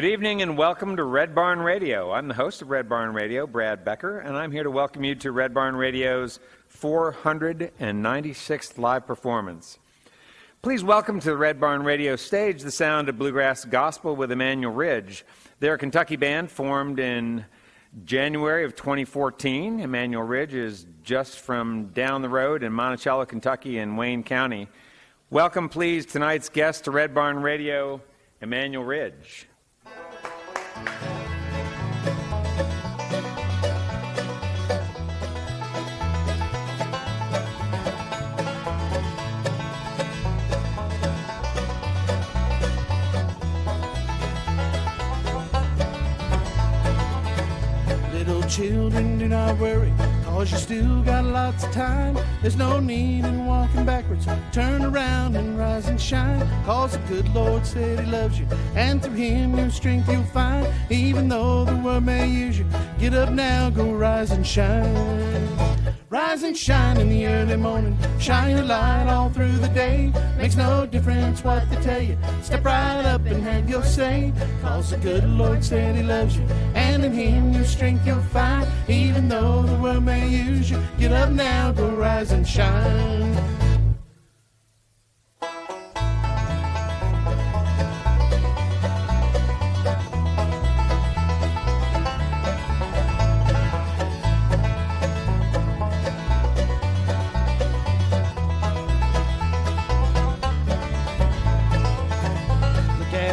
Good evening and welcome to Red Barn Radio. I'm the host of Red Barn Radio, Brad Becker, and I'm here to welcome you to Red Barn Radio's 496th live performance. Please welcome to the Red Barn Radio stage the sound of bluegrass gospel with Emmanuel Ridge. They're a Kentucky band formed in January of 2014. Emmanuel Ridge is just from down the road in Monticello, Kentucky in Wayne County. Welcome, please, tonight's guest to Red Barn Radio, Emmanuel Ridge. Little children, do not worry, 'cause you still got lots of time. There's no need in walking backwards. Turn around and rise and shine, 'cause the good Lord said He loves you, and through Him your strength you'll find. Even though the world may use you, get up now, go rise and shine. Rise and shine in the early morning, shine your light all through the day. Makes no difference what they tell you, step right up and have your say. 'Cause the good Lord said He loves you, and in Him your strength you'll find. Even though the world may use you, get up now, go rise and shine.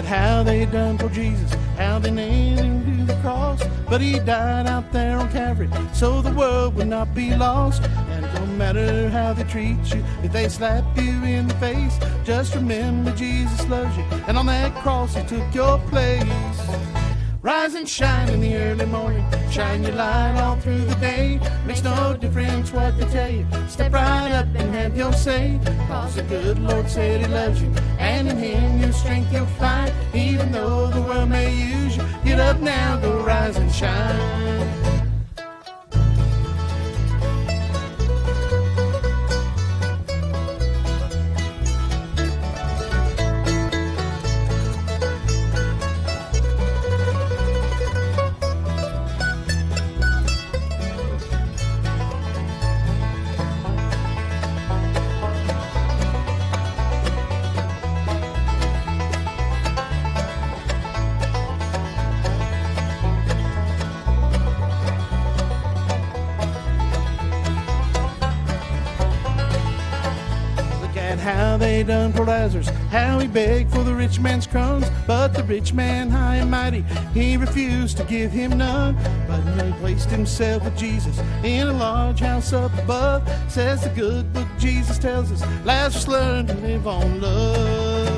How they done for Jesus, how they nailed Him to the cross. But He died out there on Calvary, so the world would not be lost. And it don't matter how they treat you, if they slap you in the face, just remember Jesus loves you, and on that cross He took your place. Rise and shine in the early morning, shine your light all through the day. Makes no difference what they tell you, step right up and have your say. 'Cause the good Lord said He loves you, and in Him your strength you'll find. Even though the world may use you, get up now, go rise and shine. How they done for Lazarus, how he begged for the rich man's crumbs. But the rich man, high and mighty, he refused to give him none. But he placed himself with Jesus in a large house up above. Says the good book Jesus tells us, Lazarus learned to live on love.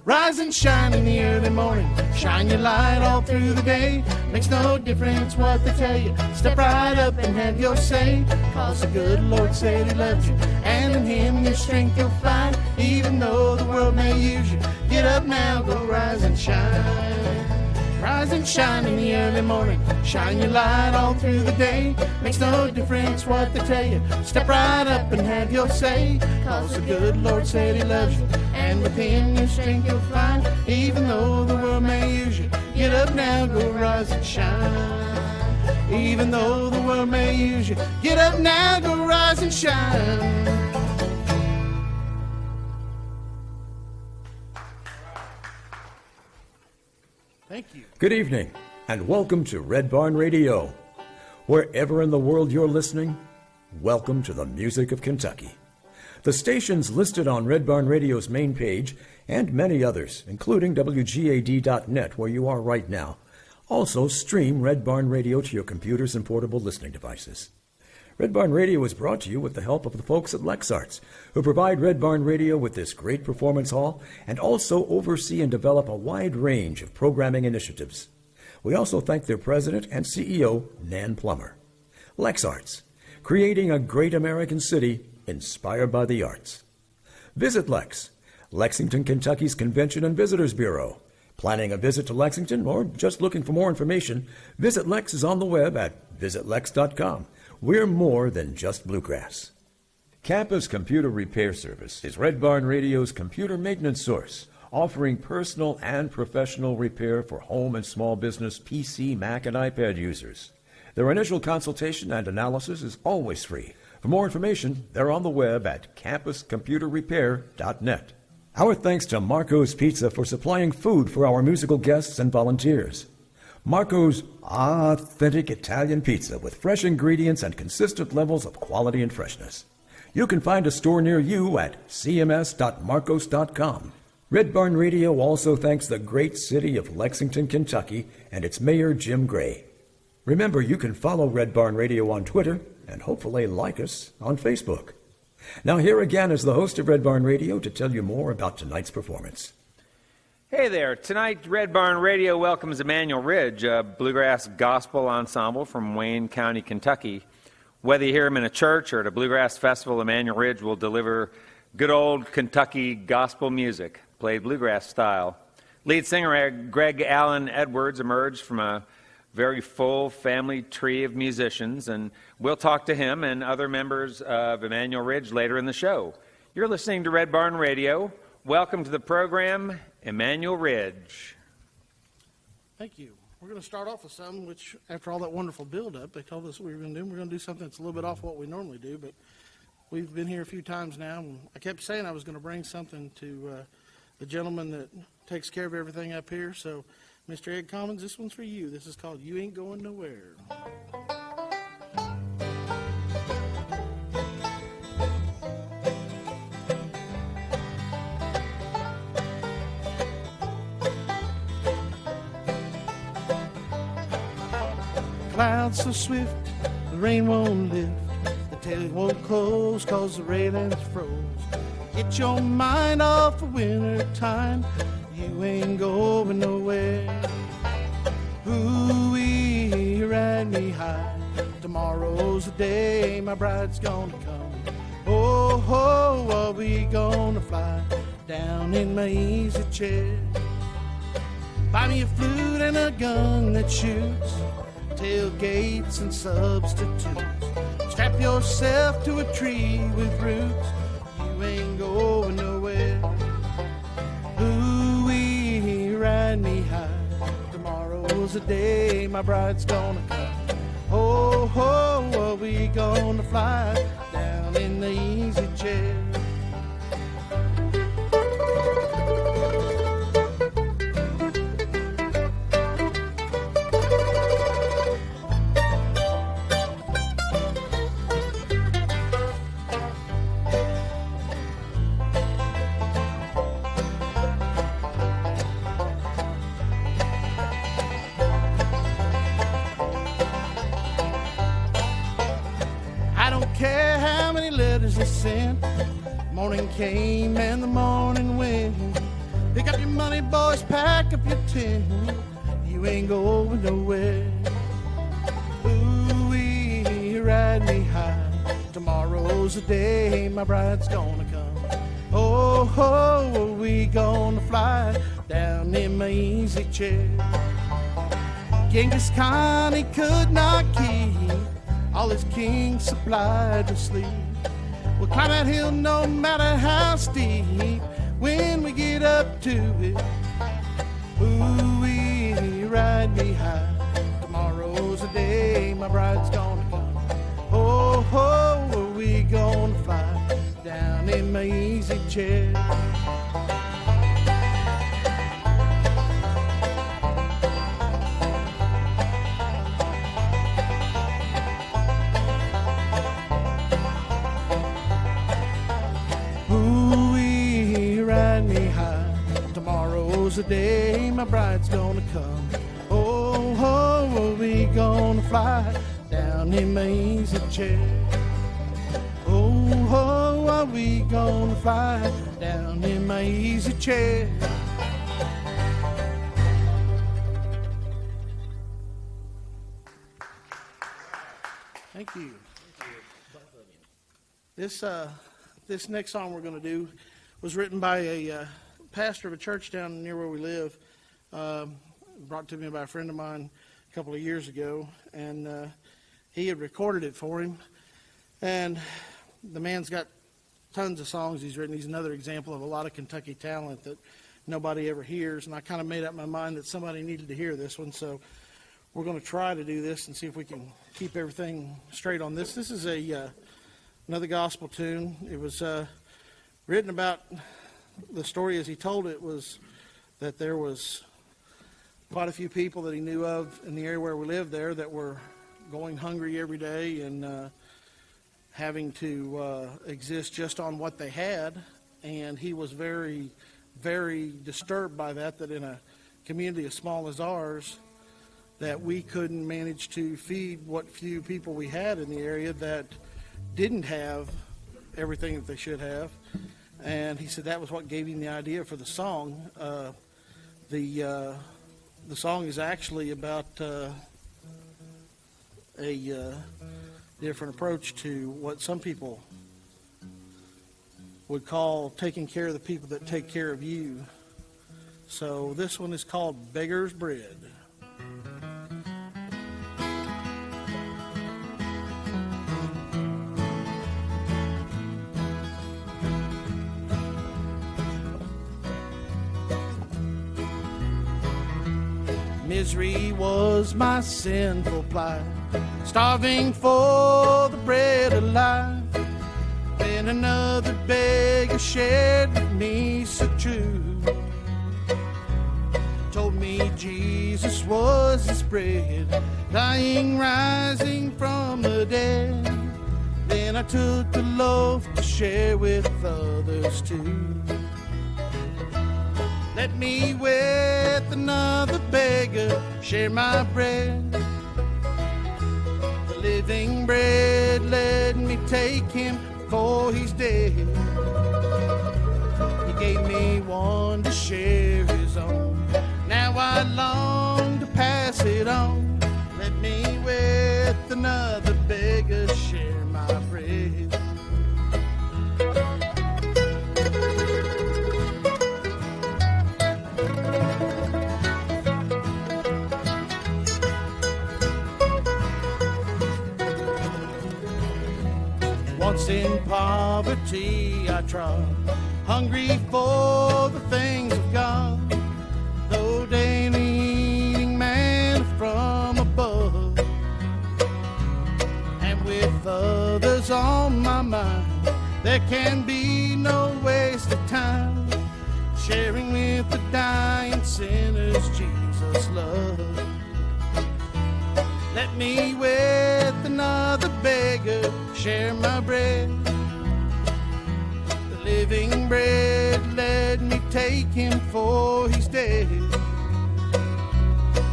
Rise and shine in the early morning, shine your light all through the day. Makes no difference what they tell you, step right up and have your say. 'Cause the good Lord said He loves you, and in Him your strength you'll find. Even though the world may use you, get up now, go rise and shine. Rise and shine in the early morning, shine your light all through the day. Makes no difference what they tell you, step right up and have your say. 'Cause the good Lord said He loves you, and with Him your strength you'll find. Even though the world may use you, get up now, go rise and shine. Even though the world may use you, get up now, go rise and shine. Thank you. Good evening, and welcome to Red Barn Radio. Wherever in the world you're listening, welcome to the music of Kentucky. The stations listed on Red Barn Radio's main page, and many others, including WGAD.net, where you are right now, also stream Red Barn Radio to your computers and portable listening devices. Red Barn Radio is brought to you with the help of the folks at LexArts, who provide Red Barn Radio with this great performance hall and also oversee and develop a wide range of programming initiatives. We also thank their president and CEO, Nan Plummer. LexArts, creating a great American city inspired by the arts. Visit Lex, Lexington, Kentucky's Convention and Visitors Bureau. Planning a visit to Lexington or just looking for more information, Visit Lex is on the web at visitlex.com. We're more than just bluegrass. Campus Computer Repair Service is Red Barn Radio's computer maintenance source, offering personal and professional repair for home and small business PC, Mac, and iPad users. Their initial consultation and analysis is always free. For more information, they're on the web at campuscomputerrepair.net. Our thanks to Marco's Pizza for supplying food for our musical guests and volunteers. Marco's authentic Italian pizza with fresh ingredients and consistent levels of quality and freshness. You can find a store near you at cms.marcos.com. Red Barn Radio also thanks the great city of Lexington, Kentucky, and its mayor, Jim Gray. Remember, you can follow Red Barn Radio on Twitter and hopefully like us on Facebook. Now here again is the host of Red Barn Radio to tell you more about tonight's performance. Hey there. Tonight, Red Barn Radio welcomes Emmanuel Ridge, a bluegrass gospel ensemble from Wayne County, Kentucky. Whether you hear him in a church or at a bluegrass festival, Emmanuel Ridge will deliver good old Kentucky gospel music, played bluegrass style. Lead singer Greg Allen Edwards emerged from a very full family tree of musicians, and we'll talk to him and other members of Emmanuel Ridge later in the show. You're listening to Red Barn Radio. Welcome to the program, Emmanuel Ridge. Thank you. We're going to start off with something which, after all that wonderful build-up, they told us we were going to do. We're going to do something that's a little bit off what we normally do, but we've been here a few times now. And I kept saying I was going to bring something to the gentleman that takes care of everything up here, so Mr. Ed Commons, this one's for you. This is called You Ain't Going Nowhere. Clouds so swift, the rain won't lift, the tail won't close 'cause the railing's froze. Get your mind off of winter time, you ain't going nowhere. Ooh-wee, ride me high, tomorrow's the day my bride's gonna come. Oh, oh, are we gonna fly down in my easy chair? Buy me a flute and a gun that shoots, tailgates and substitutes. Strap yourself to a tree with roots, you ain't going nowhere. Ooh-wee, ride me high, tomorrow's the day my bride's gonna come. Oh, oh, are we gonna fly down in the easy chair? Morning came and the morning went. Pick up your money, boys, pack up your tin. You ain't going nowhere. Ooh-wee, ride me high, tomorrow's the day my bride's gonna come. Oh, oh, are we gonna fly down in my easy chair? Genghis Khan, he could not keep all his kings supplied to sleep. We'll climb that hill no matter how steep when we get up to it. Ooh-wee, ride me high, tomorrow's the day my bride's gonna come. Oh, oh, are we gonna fly down in my easy chair? The day my bride's gonna come. Oh, oh, are we gonna fly down in my easy chair? Oh, oh, are we gonna fly down in my easy chair? Thank you. This next song we're going to do was written by a pastor of a church down near where we live, brought to me by a friend of mine a couple of years ago, and he had recorded it for him. And the man's got tons of songs he's written. He's another example of a lot of Kentucky talent that nobody ever hears. And I kind of made up my mind that somebody needed to hear this one, so we're going to try to do this and see if we can keep everything straight on this. This is another gospel tune. It was written about, the story as he told it was that there was quite a few people that he knew of in the area where we lived there that were going hungry every day and having to exist just on what they had. And he was very, very disturbed by that in a community as small as ours, that we couldn't manage to feed what few people we had in the area that didn't have everything that they should have. And he said that was what gave him the idea for the song. The song is actually about a different approach to what some people would call taking care of the people that take care of you. So this one is called Beggar's Bread. Misery was my sinful plight, starving for the bread of life. Then another beggar shared with me so true, told me Jesus was his bread, dying, rising from the dead. Then I took the loaf to share with others too. Let me with another beggar share my bread. The living bread, let me take him before he's dead. He gave me one to share his own. Now I long to pass it on. Let me with another beggar share my bread. Once in poverty I trod, hungry for the things of God, though daily eating manna from above. And with others on my mind, there can be no waste of time, sharing with the dying sinners Jesus' love. Let me with another beggar share my bread. The living bread, let me take him for he's dead.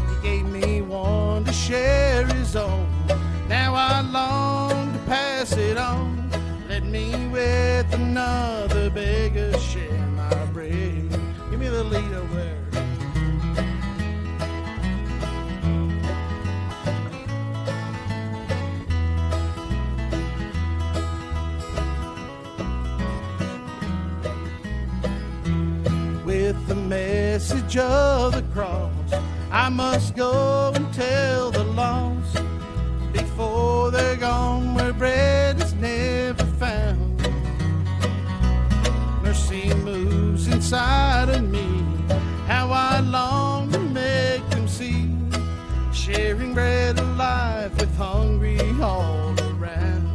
He gave me one to share his own. Now I long to pass it on. Let me with another beggar share my bread. Give me the lead over there. With the message of the cross, I must go and tell the lost before they're gone where bread is never found. Mercy moves inside of me, how I long to make them see, sharing bread of life with hungry all around.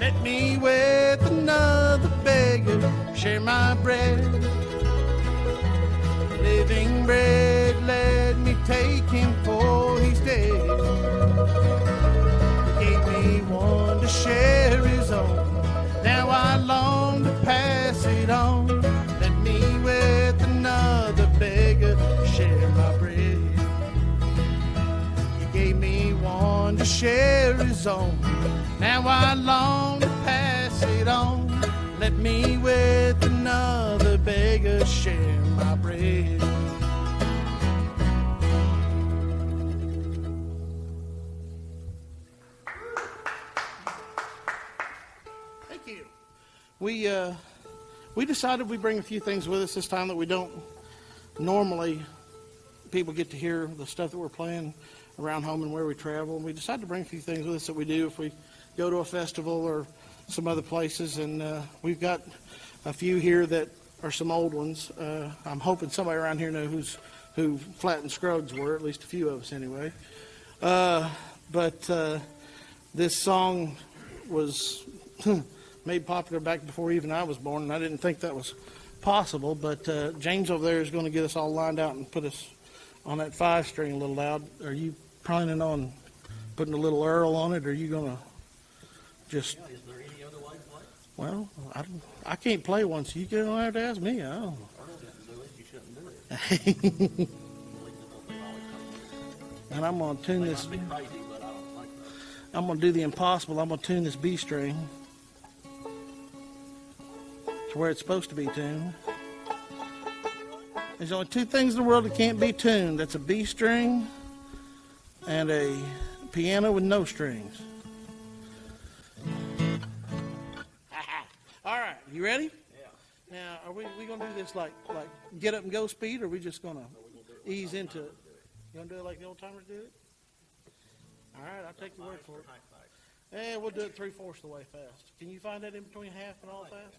Let me with another beggar share my bread. Living bread, let me take him for he's dead. He gave me one to share his own. Now I long to pass it on. Let me with another beggar share my bread. He gave me one to share his own. Now I long to pass it on. Let me with another beggar share my bread. Thank you. We decided we'd bring a few things with us this time that we don't normally. People get to hear the stuff that we're playing around home and where we travel. And we decided to bring a few things with us that we do if we go to a festival or some other places. And we've got a few here that are some old ones. I'm hoping somebody around here knows who Flat and Scruggs were, at least a few of us anyway. But this song was made popular back before even I was born, and I didn't think that was possible. But James over there is going to get us all lined out and put us on that 5-string a little loud. Are you planning on putting a little Earl on it, or are you going to just... Yeah, is there any other way to play? Well, I can't play one, so you don't have to ask me. I don't know. Earl didn't do it. You shouldn't do it. And I'm going to tune this. Be crazy, but I don't think so. I'm going to do the impossible. I'm going to tune this B string to where it's supposed to be tuned. There's only 2 things in the world that can't be tuned. That's a B string and a piano with no strings. All right, you ready? Yeah. Now, are we going to do this like get up and go speed, or are we just going to ease into it? You want to do it like the old timers do it? All right, I'll take your word for it. Yeah, we'll do it 3/4 the way fast. Can you find that in between half and all fast?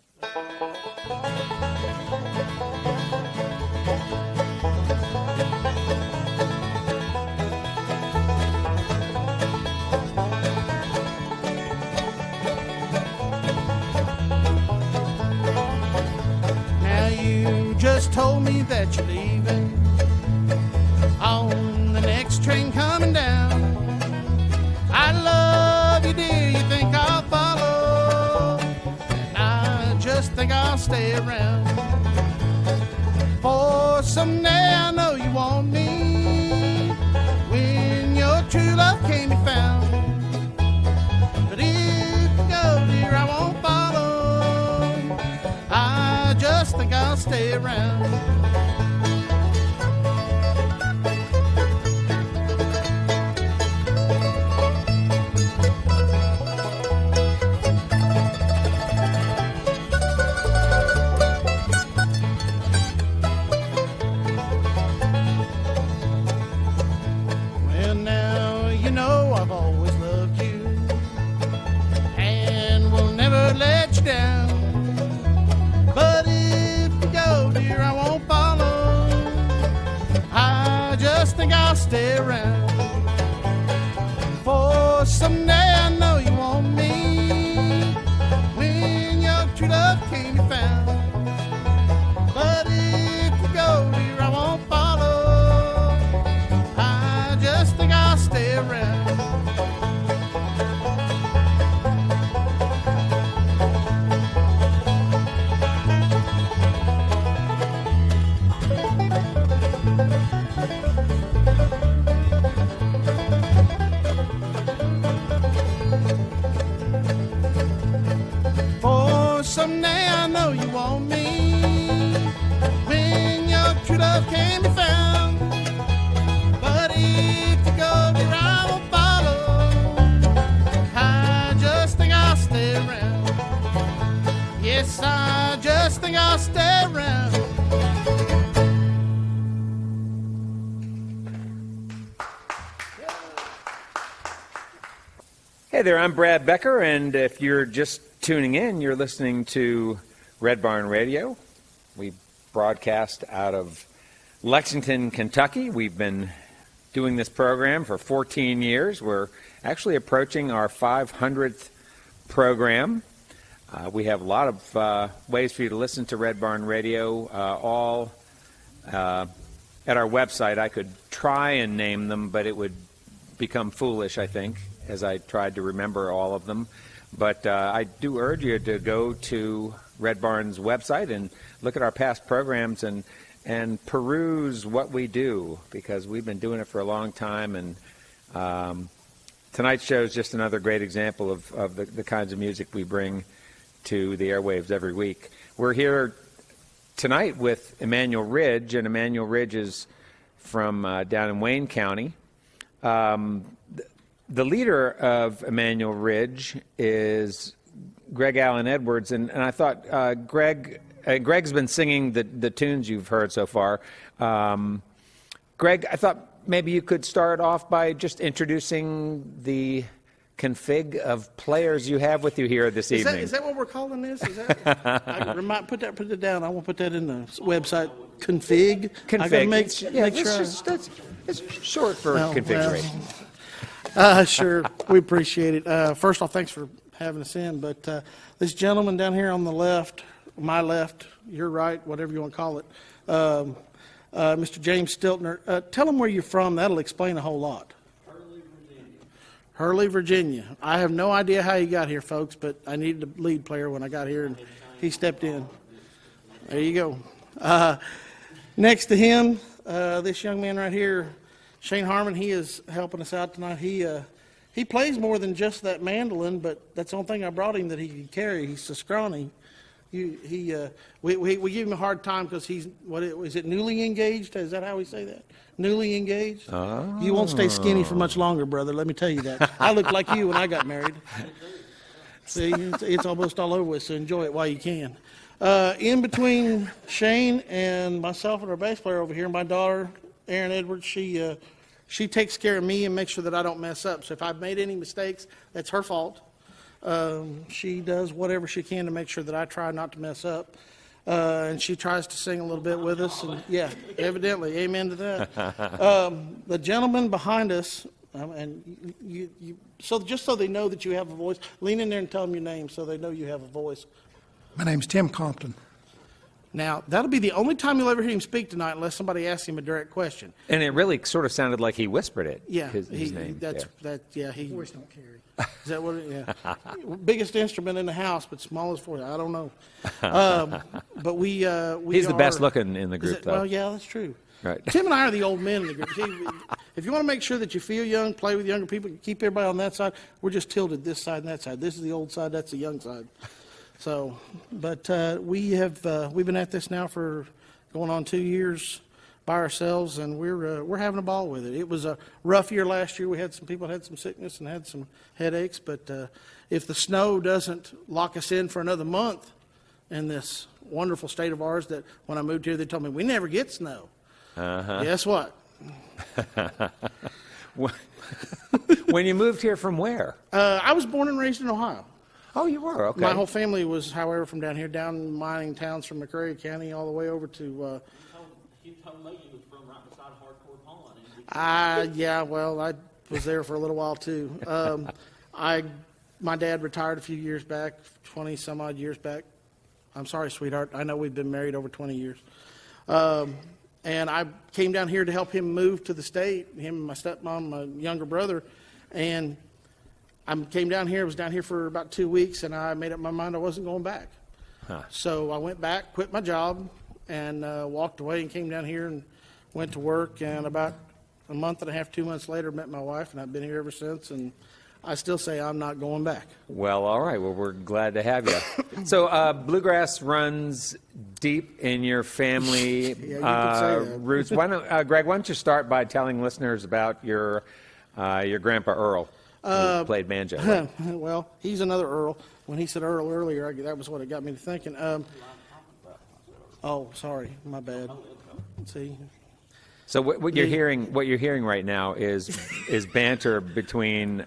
Now you just told me that you're leaving on the next train coming down. I love you, dear, you think I'll follow, and I just think I'll stay around. For someday I know you want me, when your true love can be found. But if you go, dear, I won't follow, I just think I'll stay around. Stay around. For someday I know you want me, when your true love can be found. But if you go, dear, I won't follow, I just think I'll stay around. Someday I know you want me, when your true love can be found. But if you go, dear, I won't follow, I just think I'll stay around. Yes, I just think I'll stay around. Hey there, I'm Brad Becker, and if you're just tuning in, you're listening to Red Barn Radio. We broadcast out of Lexington, Kentucky. We've been doing this program for 14 years. We're actually approaching our 500th program. We have a lot of ways for you to listen to Red Barn Radio, all at our website. I could try and name them, but it would become foolish, I think, as I tried to remember all of them. But I do urge you to go to Red Barn's website and look at our past programs and peruse what we do, because we've been doing it for a long time. And tonight's show is just another great example of the kinds of music we bring to the airwaves every week. We're here tonight with Emmanuel Ridge, and Emmanuel Ridge is from down in Wayne County. The leader of Emmanuel Ridge is Greg Allen Edwards, and I thought Greg's been singing the tunes you've heard so far. Greg, I thought maybe you could start off by just introducing the config of players you have with you here this evening. Is that what we're calling this? Is that, put it down. I will put that in the website. Config. I gotta make sure. It's short for configuration. Sure, we appreciate it. First off, thanks for having us in. But this gentleman down here on the left, my left, your right, whatever you want to call it, Mr. James Stiltner. Tell him where you're from. That'll explain a whole lot. Hurley, Virginia. I have no idea how you got here, folks, but I needed a lead player when I got here, and he stepped in. There you go. Next to him, this young man right here, Shane Harmon, he is helping us out tonight. He plays more than just that mandolin, but that's the only thing I brought him that he could carry. He's so scrawny. We give him a hard time because he's, is it newly engaged? Is that how we say that? Newly engaged? Oh. You won't stay skinny for much longer, brother. Let me tell you that. I looked like you when I got married. See, it's almost all over with, so enjoy it while you can. In between Shane and myself and our bass player over here, my daughter, Erin Edwards, she takes care of me and makes sure that I don't mess up. So if I've made any mistakes, that's her fault. She does whatever she can to make sure that I try not to mess up. And she tries to sing a little bit with us. And yeah, evidently, amen to that. The gentleman behind us, and so just so they know that you have a voice, lean in there and tell them your name so they know you have a voice. My name's Tim Compton. Now, that'll be the only time you'll ever hear him speak tonight unless somebody asks him a direct question. And it really sort of sounded like he whispered it. Yeah, his name. He Voice don't carry. Is that what it, yeah. Biggest instrument in the house, but smallest voice. I don't know. But we He's the best looking in the group, though. Well, yeah, that's true. Right. Tim and I are the old men in the group. See, if you want to make sure that you feel young, play with younger people, keep everybody on that side, we're just tilted this side and that side. This is the old side, that's the young side. So, but we've been at this now for going on 2 years by ourselves, and we're having a ball with it. It was a rough year last year. We had some people had some sickness and had some headaches, but if the snow doesn't lock us in for another month in this wonderful state of ours, that when I moved here they told me we never get snow. Guess what? When you moved here from where? I was born and raised in Ohio. Oh, you were? Okay. My whole family was, however, from down here, down mining towns from McCreary County all the way over to. You told me you was from right beside Hardcore Pond. Yeah, well, I was there for a little while too. My dad retired a few years back, 20 some odd years back. I'm sorry, sweetheart. I know we've been married over 20 years. And I came down here to help him move to the state, him and my stepmom, my younger brother. And I came down here, was down here for about 2 weeks, and I made up my mind I wasn't going back. So I went back, quit my job, and walked away and came down here and went to work. And about a month and a half, 2 months later, met my wife, and I've been here ever since. And I still say I'm not going back. Well, all right. Well, we're glad to have you. So bluegrass runs deep in your family Yeah, you could say that. roots. Greg, why don't you start by telling listeners about your grandpa Earl, who played banjo? Well, he's another Earl. When he said Earl earlier, that was what it got me to thinking. Oh, sorry, my bad. See. So what you're hearing right now is banter between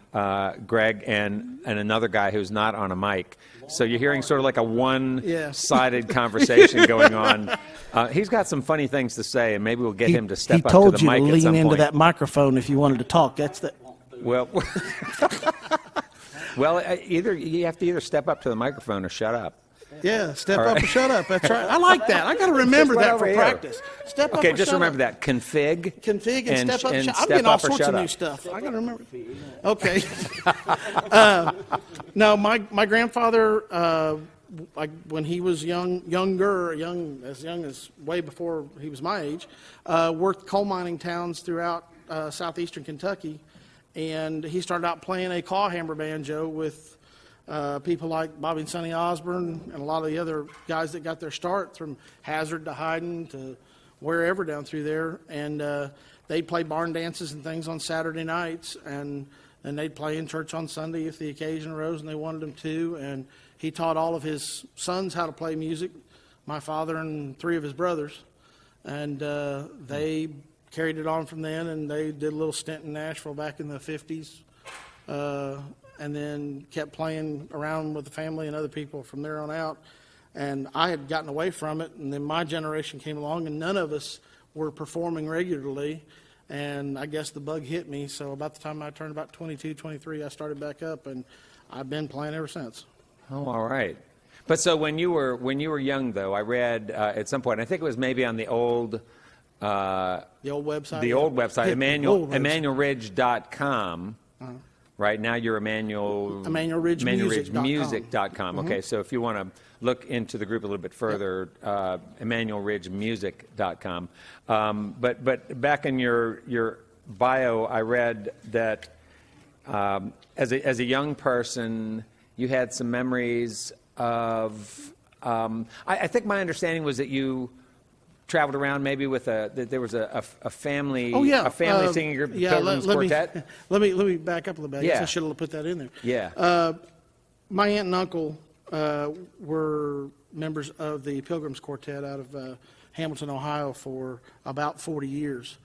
Greg and another guy who's not on a mic. So you're hearing sort of like a one-sided conversation going on. He's got some funny things to say, and maybe we'll get him to step up to the mic at some point. He told you to lean into that microphone if you wanted to talk. That's the. Well, well, either you have to either step up to the microphone or shut up. Yeah, step up or shut up. That's right. I like that. I got to remember that for practice. Step up. Okay, or just shut remember up. that. Config And step up. and I'm step getting all up or sorts shut of new up. stuff. I got to remember. Okay. No, my grandfather, when he was young as way before he was my age, worked coal mining towns throughout southeastern Kentucky, and he started out playing a clawhammer banjo with people like Bobby and Sonny Osborne and a lot of the other guys that got their start from Hazard to Hayden to wherever down through there. And they'd play barn dances and things on Saturday nights, and they'd play in church on Sunday if the occasion arose and they wanted them to. And he taught all of his sons how to play music, my father and 3 of his brothers. And they carried it on from then, and they did a little stint in Nashville back in the 50s. and then kept playing around with the family and other people from there on out. And I had gotten away from it, and then my generation came along, and none of us were performing regularly. And I guess the bug hit me, so about the time I turned about 22, 23, I started back up, and I've been playing ever since. Oh, all right. But so when you were young, though, I read at some point, I think it was maybe on the old website. The old website, Old website. EmmanuelRidge.com. Right now, you're EmmanuelRidgeMusic.com. Okay, so if you want to look into the group a little bit further, EmmanuelRidgeMusic.com. But back in your bio, I read that as a young person, you had some memories of. I think my understanding was that you traveled around maybe with that there was a family singing group, Pilgrim's Quartet. Let me back up a little bit. I guess Yeah. I should have put that in there. Yeah. My aunt and uncle were members of the Pilgrim's Quartet out of Hamilton, Ohio for about 40 years.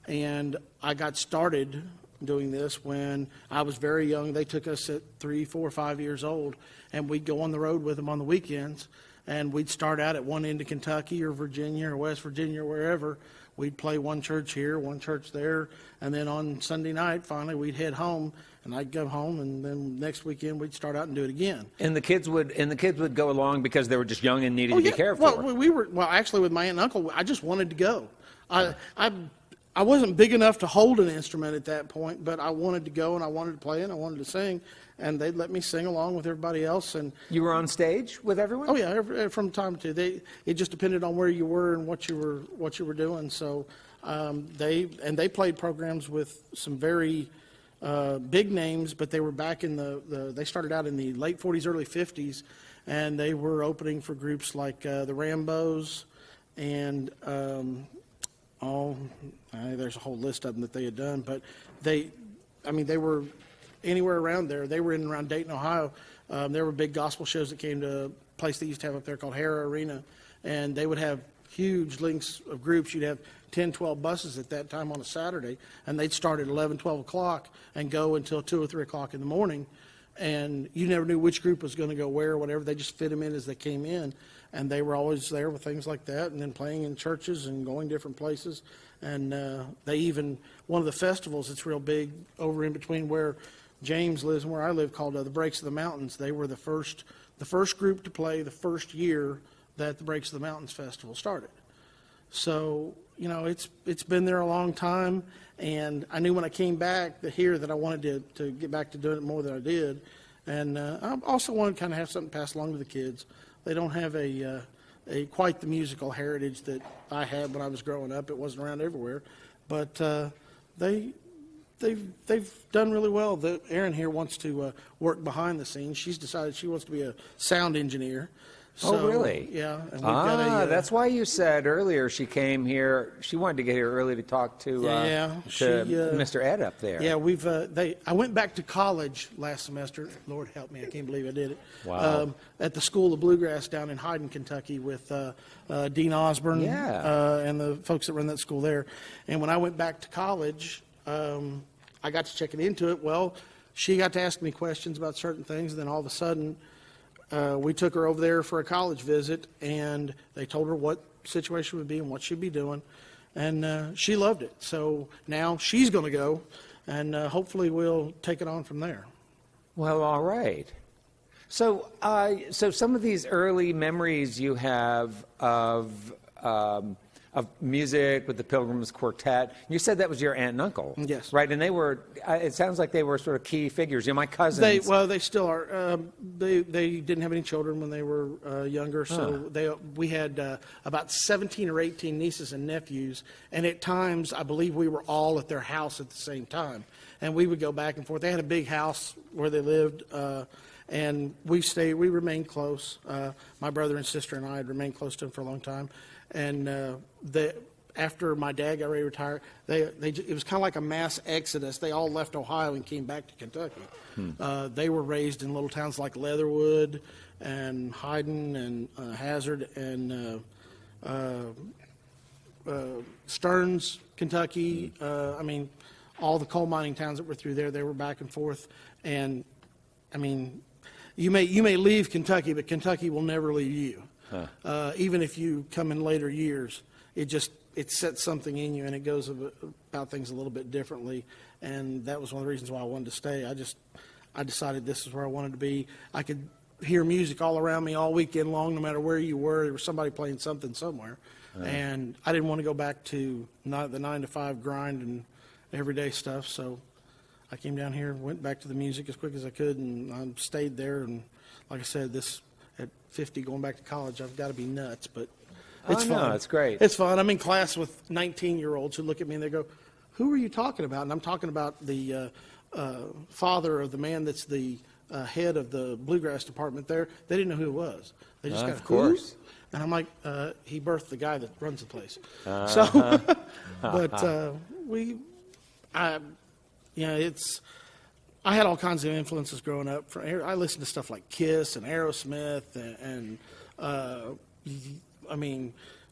And I got started doing this when I was very young. They took us at 3, 4, 5 years old, and we'd go on the road with them on the weekends. And we'd start out at one end of Kentucky or Virginia or West Virginia or wherever. We'd play one church here, one church there, and then on Sunday night, finally, we'd head home, and I'd go home, and then next weekend we'd start out and do it again. And the kids would go along because they were just young and needed to be cared for. Well, actually, with my aunt and uncle, I just wanted to go. I wasn't big enough to hold an instrument at that point, but I wanted to go and I wanted to play and I wanted to sing, and they'd let me sing along with everybody else. And you were on stage with everyone? oh yeah, from time to time. It just depended on where you were and what you were doing. So they played programs with some very big names, but they were back in they started out in the late 40s, early 50s, and they were opening for groups like the Rambos and. There's a whole list of them that they had done, but they were anywhere around there. They were in and around Dayton, Ohio. There were big gospel shows that came to a place they used to have up there called Hara Arena, and they would have huge links of groups. You'd have 10, 12 buses at that time on a Saturday, and they'd start at 11, 12 o'clock and go until 2 or 3 o'clock in the morning, and you never knew which group was going to go where or whatever. They just fit them in as they came in. And they were always there with things like that, and then playing in churches and going different places. And they even, one of the festivals that's real big over in between where James lives and where I live, called the Breaks of the Mountains. They were the first group to play the first year that the Breaks of the Mountains Festival started. So, it's been there a long time, and I knew when I came back here that I wanted to get back to doing it more than I did. And I also wanted to kind of have something passed along to the kids. They don't have a quite the musical heritage that I had when I was growing up. It wasn't around everywhere, but they've done really well. Erin here wants to work behind the scenes. She's decided she wants to be a sound engineer. So, really? Yeah. And we've got that's why you said earlier she came here. She wanted to get here early to talk to Mr. Ed up there. Yeah, I went back to college last semester. Lord help me, I can't believe I did it. Wow. At the School of Bluegrass down in Hyden, Kentucky, with Dean Osborne and the folks that run that school there. And when I went back to college, I got to checking into it. Well, she got to ask me questions about certain things, and then all of a sudden, we took her over there for a college visit, and they told her what situation would be and what she'd be doing, and she loved it. So now she's going to go, and hopefully we'll take it on from there. Well, all right. So some of these early memories you have of music with the Pilgrim's Quartet. You said that was your aunt and uncle. Yes. Right, and they were. It sounds like they were sort of key figures. My cousins. They still are. They didn't have any children when they were younger, so we had about 17 or 18 nieces and nephews, and at times I believe we were all at their house at the same time, and we would go back and forth. They had a big house where they lived. And we remained close. My brother and sister and I had remained close to them for a long time. And after my dad got ready to retire, it was kind of like a mass exodus. They all left Ohio and came back to Kentucky. They were raised in little towns like Leatherwood and Hyden and Hazard and Stearns, Kentucky. all the coal mining towns that were through there, they were back and forth. And, I mean, you may leave Kentucky, but Kentucky will never leave you. Even if you come in later years, it sets something in you, and it goes about things a little bit differently. And that was one of the reasons why I wanted to stay. I decided this is where I wanted to be. I could hear music all around me all weekend long, no matter where you were. There was somebody playing something somewhere. And I didn't want to go back to the 9-to-5 grind and everyday stuff. So I came down here, went back to the music as quick as I could, and I stayed there. And like I said, at 50, going back to college, I've got to be nuts, but it's fun. No, it's great. It's fun. I'm in class with 19-year-olds who look at me and they go, "Who are you talking about?" And I'm talking about the father of the man that's the head of the bluegrass department there. They didn't know who it was. They just got, of course. "Who?" And I'm like, he birthed the guy that runs the place. I had all kinds of influences growing up. I listened to stuff like Kiss and Aerosmith and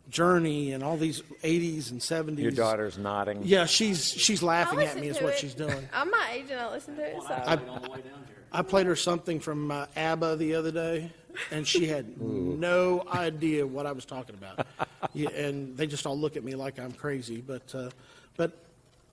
Journey and all these 80s and 70s. Your daughter's nodding. Yeah, she's laughing at me is what she's doing. I'm my age and I listen to it, so. I played her something from ABBA the other day, and she had no idea what I was talking about. Yeah, and they just all look at me like I'm crazy. But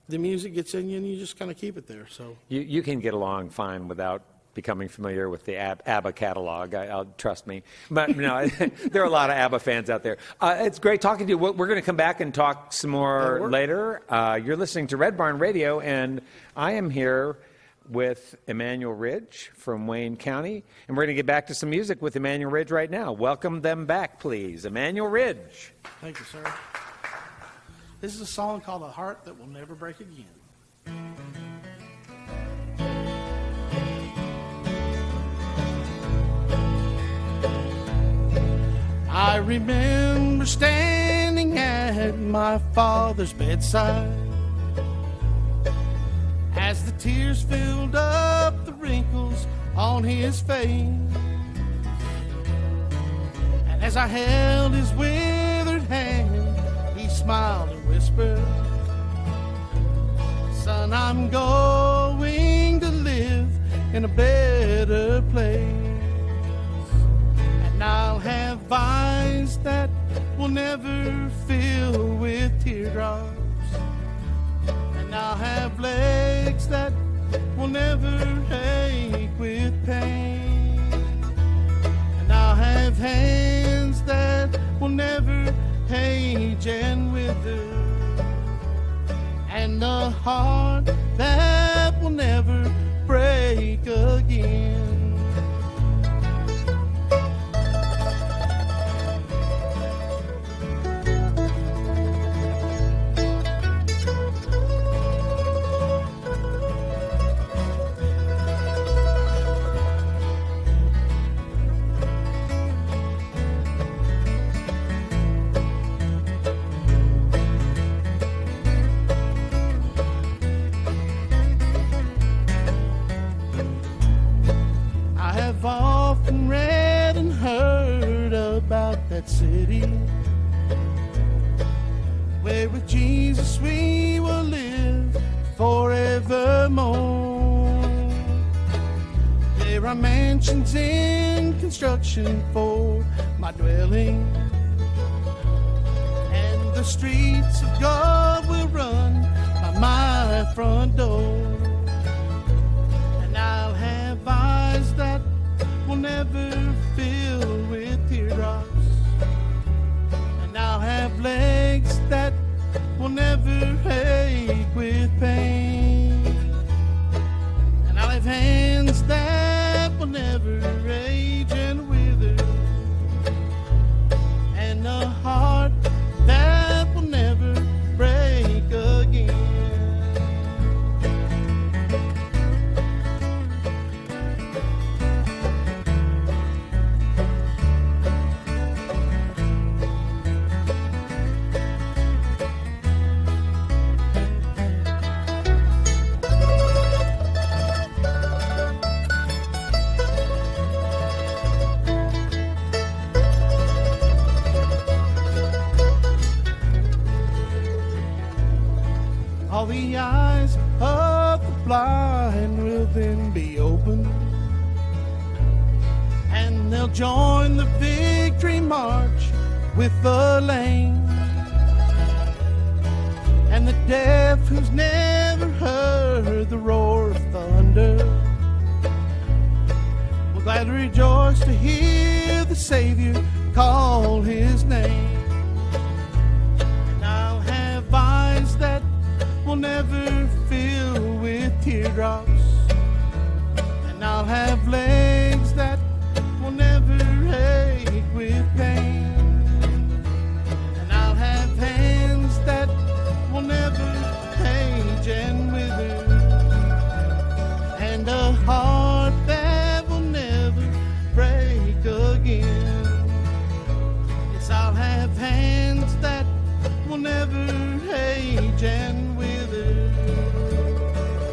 the music gets in you, and you just kind of keep it there. So You can get along fine without becoming familiar with the ABBA catalog. Trust me. But no, there are a lot of ABBA fans out there. It's great talking to you. We're going to come back and talk some more later. You're listening to Red Barn Radio, and I am here with Emmanuel Ridge from Wayne County, and we're going to get back to some music with Emmanuel Ridge right now. Welcome them back, please. Emmanuel Ridge. Thank you, sir. This is a song called "A Heart That Will Never Break Again." I remember standing at my father's bedside as the tears filled up the wrinkles on his face. And as I held his withered hand, he smiled and whispered, "Son, I'm going to live in a better place. And I'll have eyes that will never fill with teardrops. And I'll have legs that will never ache with pain. And I'll have hands that will never age and wither. And a heart that will never break again." I've often read and heard about that city where with Jesus we will live forevermore. There are mansions in construction for my dwelling, and the streets of God will run by my front door. And I'll have eyes that will never fill with teardrops. And I'll have legs that will never ache with pain. And I'll have hands that will never age and wither. And a heart that will never break again. blind will then be opened, and they'll join the victory march with the lame. And the deaf who's never heard the roar of thunder will gladly rejoice to hear the Savior call his name. And I'll have eyes that will never fill with teardrops, and I'll have legs that will never ache with pain, and I'll have hands that will never age and wither, and a heart that will never break again. Yes, I'll have hands that will never age and wither,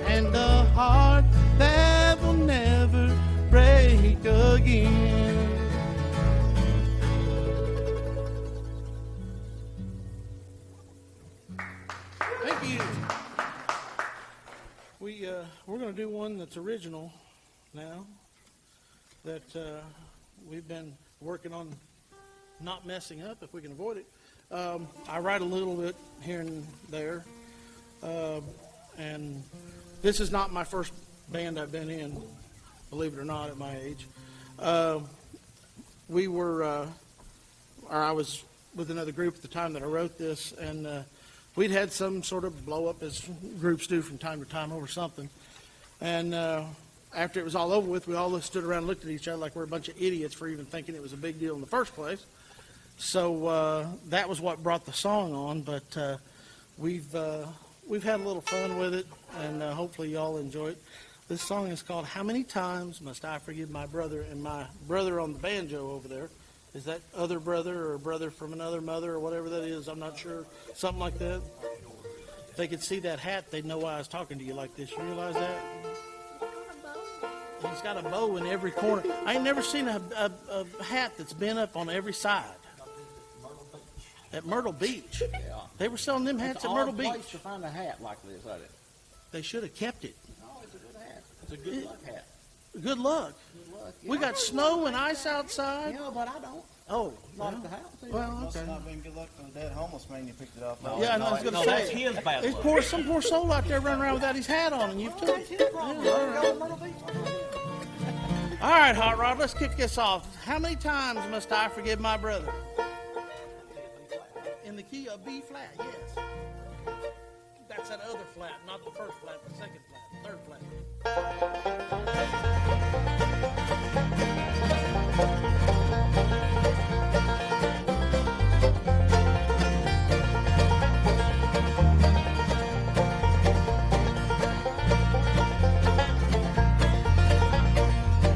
and a heart that will never break again. Thank you. We're going to do one that's original now, that we've been working on not messing up if we can avoid it. I write a little bit here and there, and this is not my first band I've been in, believe it or not, at my age. I was with another group at the time that I wrote this, and we'd had some sort of blow up, as groups do from time to time, over something. And after it was all over with, we all stood around and looked at each other like we're a bunch of idiots for even thinking it was a big deal in the first place. So that was what brought the song on, but we've had a little fun with it, and hopefully y'all enjoy it. This song is called "How Many Times Must I Forgive My Brother?" And my brother on the banjo over there, is that other brother or brother from another mother or whatever that is? I'm not sure. Something like that. If they could see that hat, they'd know why I was talking to you like this. You realize that? He's got a bow in every corner. I ain't never seen a hat that's been up on every side. At Myrtle Beach. Yeah. They were selling them hats at Myrtle Beach. It's a place to find a hat like this, isn't it? They should have kept it. No, it's a good hat. It's a good luck hat. Good luck. Good luck. We got snow and ice outside. Yeah, but I don't. Oh, Not well, at the house. either. well, Must okay. not been good luck for the dead homeless man you picked it up. No, Yeah, and I was no, going to say, that's his bad there's luck. some poor soul out there running around without his hat on, and you've took That's it. his problem. Yeah, all Go right. to Myrtle Beach. All right, Hot Rod, let's kick this off. How many times must I forgive my brother? In the key of B flat, yes. That's that other flat, not the first flat, the second flat, the third flat.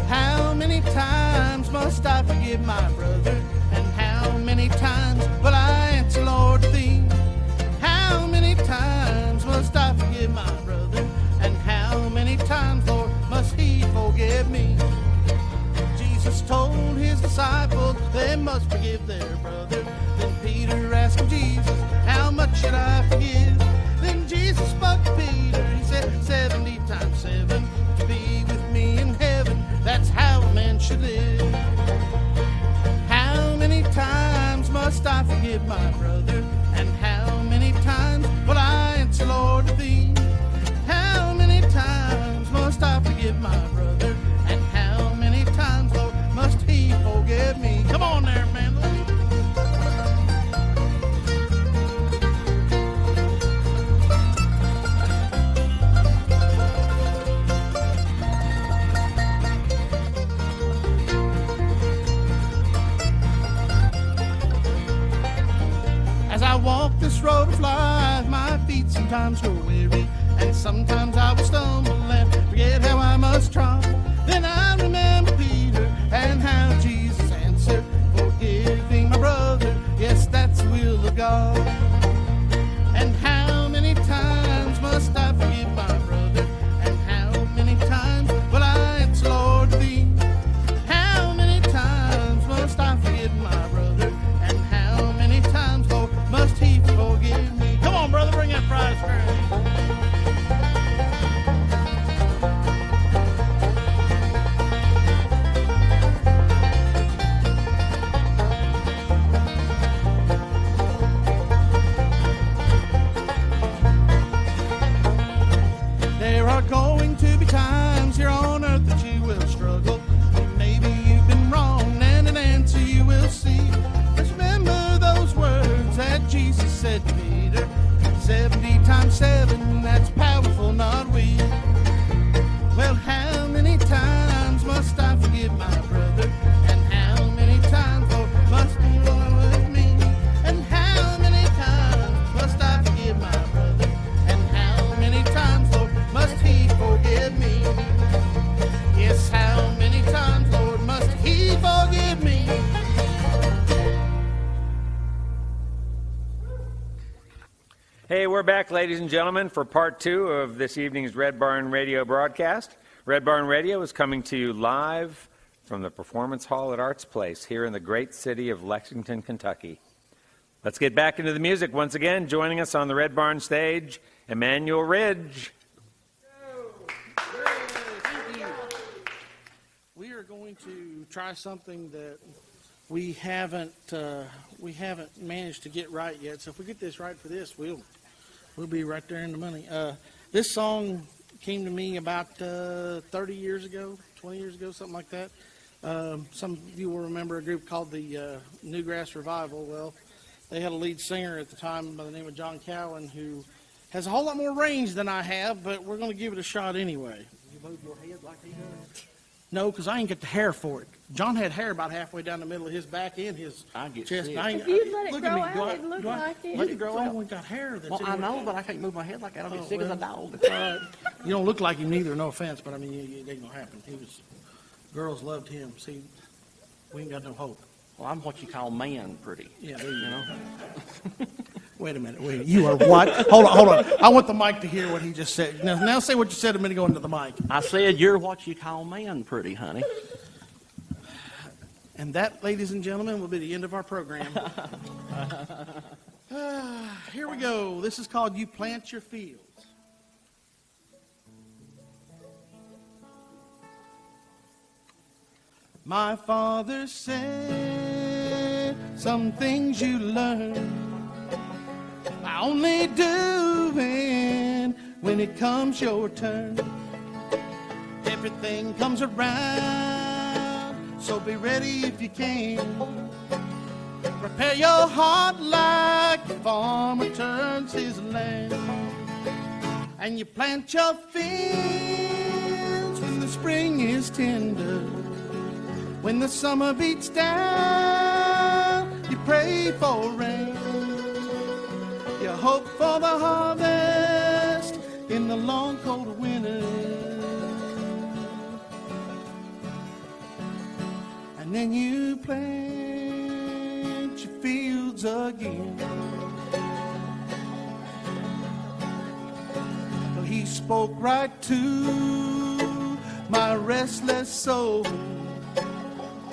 How many times must I forgive my brother? And how many times will I answer, Lord, thee? How many times must I forgive my brother? And how many times, Lord, must he forgive me? Jesus told his disciples they must forgive their brother. Then Peter asked him, Jesus, how much should I forgive? Then Jesus spoke to Peter, he said, 70 times 7 to be with me in heaven. That's how a man should live. How many times must I forgive my brother? And how many times will I answer, Lord, to thee? How many times must I forgive my brother? And how many times, Lord, must he forgive me? Come on there, man. As I walk this road of life, my feet sometimes grow weary, and sometimes I will stumble and forget how I must trot. Then I remember Peter and how Jesus answered, forgiving my brother, yes, that's the will of God. And how many times must I forgive my brother? And how many times will I answer, Lord, to thee? How many times must I forgive my brother? And how many times, Lord, must he forgive me? Come on, brother, bring that prize for me. Hey, we're back, ladies and gentlemen, for part 2 of this evening's Red Barn Radio broadcast. Red Barn Radio is coming to you live from the Performance Hall at Arts Place here in the great city of Lexington, Kentucky. Let's get back into the music once again. Joining us on the Red Barn stage, Emmanuel Ridge. Thank you. We are going to try something that we haven't managed to get right yet. So if we get this right for this, we'll be right there in the money. This song came to me about 30 years ago, 20 years ago, something like that. Some of you will remember a group called the Newgrass Revival. Well, they had a lead singer at the time by the name of John Cowan, who has a whole lot more range than I have, but we're going to give it a shot anyway. You move your head like he does? No, because I ain't get the hair for it. John had hair about halfway down the middle of his back and his I get chest. sick. If you'd let it Look grow at me. out, it'd look like it. Let it grow out. We got hair. That's Well, I anywhere. know, but I can't move my head like that. I'll get Oh, sick as a well. dog. You don't look like him neither, no offense, but I mean, it ain't gonna happen. Girls loved him. See, we ain't got no hope. Well, I'm what you call man pretty. Yeah, there you You go. know? Wait a minute. You are what? Hold on. I want the mic to hear what he just said. Now say what you said a minute ago into the mic. I said you're what you call man pretty, honey. And that, ladies and gentlemen, will be the end of our program. Here we go. This is called You Plant Your Fields. My father said some things you learn by only doing when it comes your turn. Everything comes around, so be ready if you can. Prepare your heart like a farmer turns his land. And you plant your fields when the spring is tender. When the summer beats down, you pray for rain. You hope for the harvest in the long cold winter. And then you plant your fields again. Well, he spoke right to my restless soul.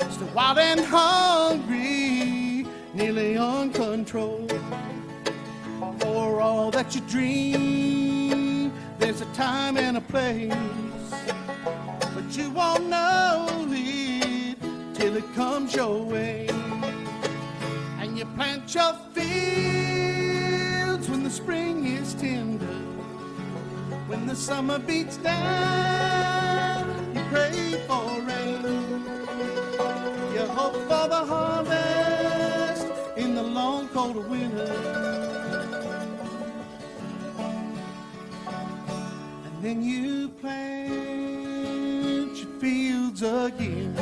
Still wild and hungry, nearly uncontrolled. For all that you dream, there's a time and a place. But you won't know it till it comes your way. And you plant your fields when the spring is tender. When the summer beats down, you pray for rain. You hope for the harvest in the long cold of winter. And then you plant your fields again.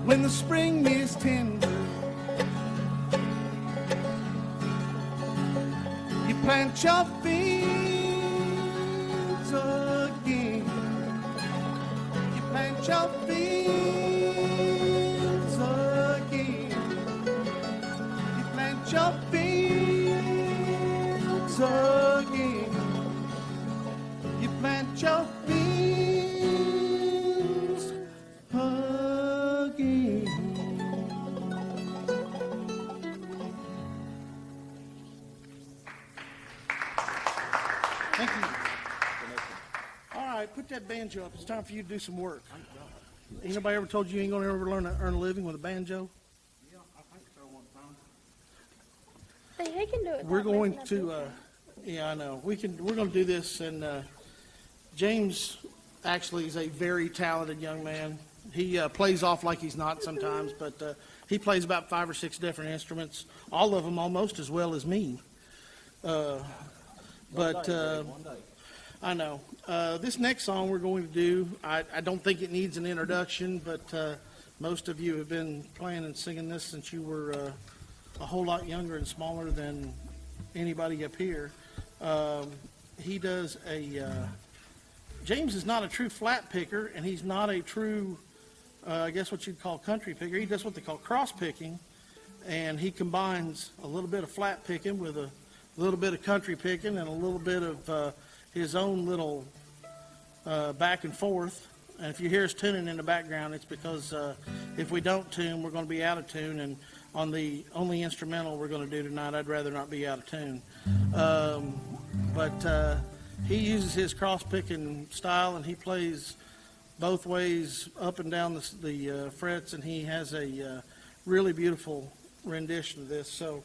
When the spring is tender, you plant your fields again. You plant your fields again. You plant your fields again. You plant your fields again. Thank you. All right, put that banjo up. It's time for you to do some work. Ain't nobody ever told you you ain't gonna ever learn to earn a living with a banjo? Yeah, I think so one time. Hey, he can do it. We're without going making a to, picture. yeah, I know. We're going to do this, and James actually is a very talented young man. He plays off like he's not sometimes, but he plays about 5 or 6 different instruments, all of them almost as well as me. But I know. This next song we're going to do, I don't think it needs an introduction, but most of you have been playing and singing this since you were a whole lot younger and smaller than anybody up here. He does James is not a true flat picker, and he's not a true, I guess what you'd call country picker. He does what they call cross picking, and he combines a little bit of flat picking with a little bit of country picking and a little bit of his own little back and forth. And if you hear us tuning in the background, it's because if we don't tune, we're going to be out of tune. And on the only instrumental we're going to do tonight, I'd rather not be out of tune. But he uses his cross-picking style, and he plays both ways up and down the frets, and he has a really beautiful rendition of this. So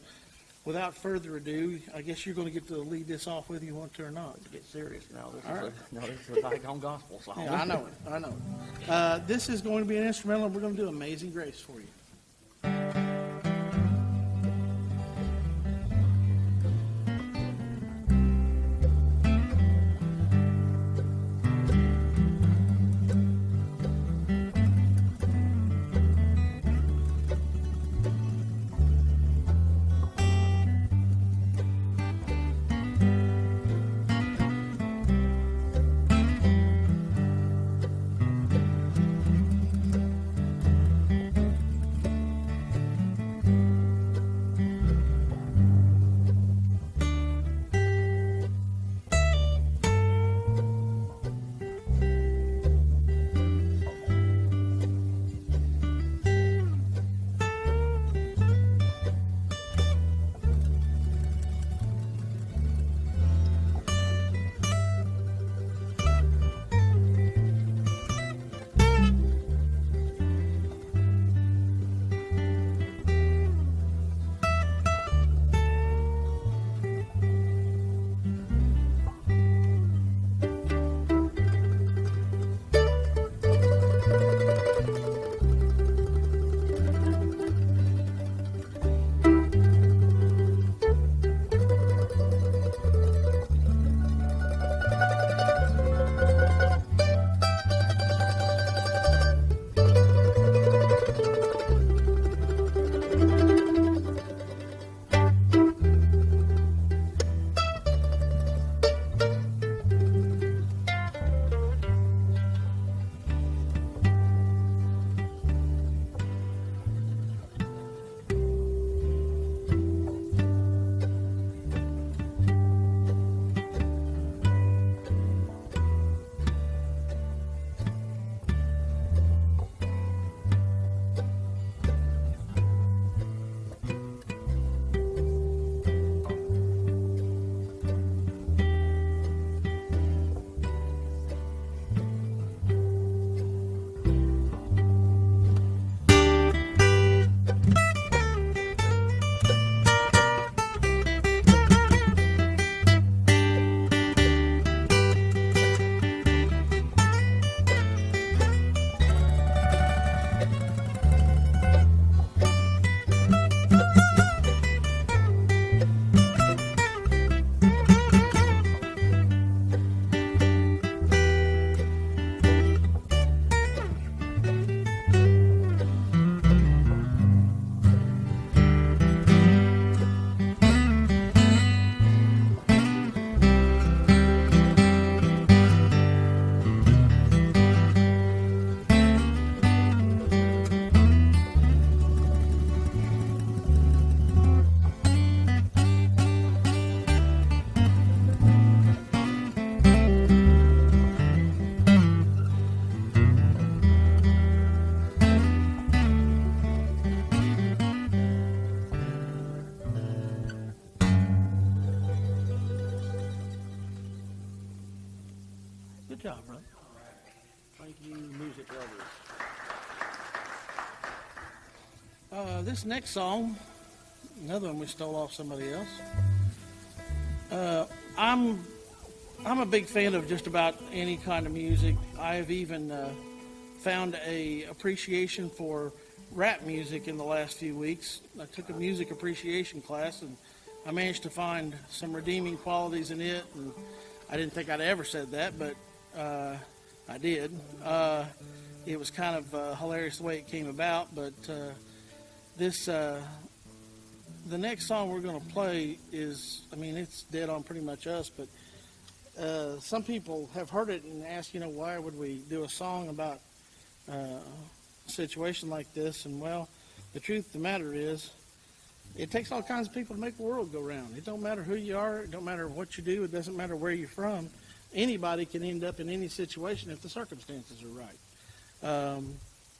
without further ado, I guess you're going to get to lead this off whether you want to or not. Let's get serious now. All This is a daggone gospel song. Yeah, I know it. This is going to be an instrumental, and we're going to do Amazing Grace for you. Good job, brother. Thank you, music lovers. This next song, another one we stole off somebody else. I'm a big fan of just about any kind of music. I have even found a appreciation for rap music in the last few weeks. I took a music appreciation class, and I managed to find some redeeming qualities in it. And I didn't think I'd ever said that, but I did. It was kind of hilarious the way it came about, but the next song we're going to play is, I mean, it's dead on pretty much us, but some people have heard it and asked, why would we do a song about a situation like this? And, well, the truth of the matter is It takes all kinds of people to make the world go round. It don't matter who you are. It don't matter what you do. It doesn't matter where you're from. Anybody can end up in any situation if the circumstances are right.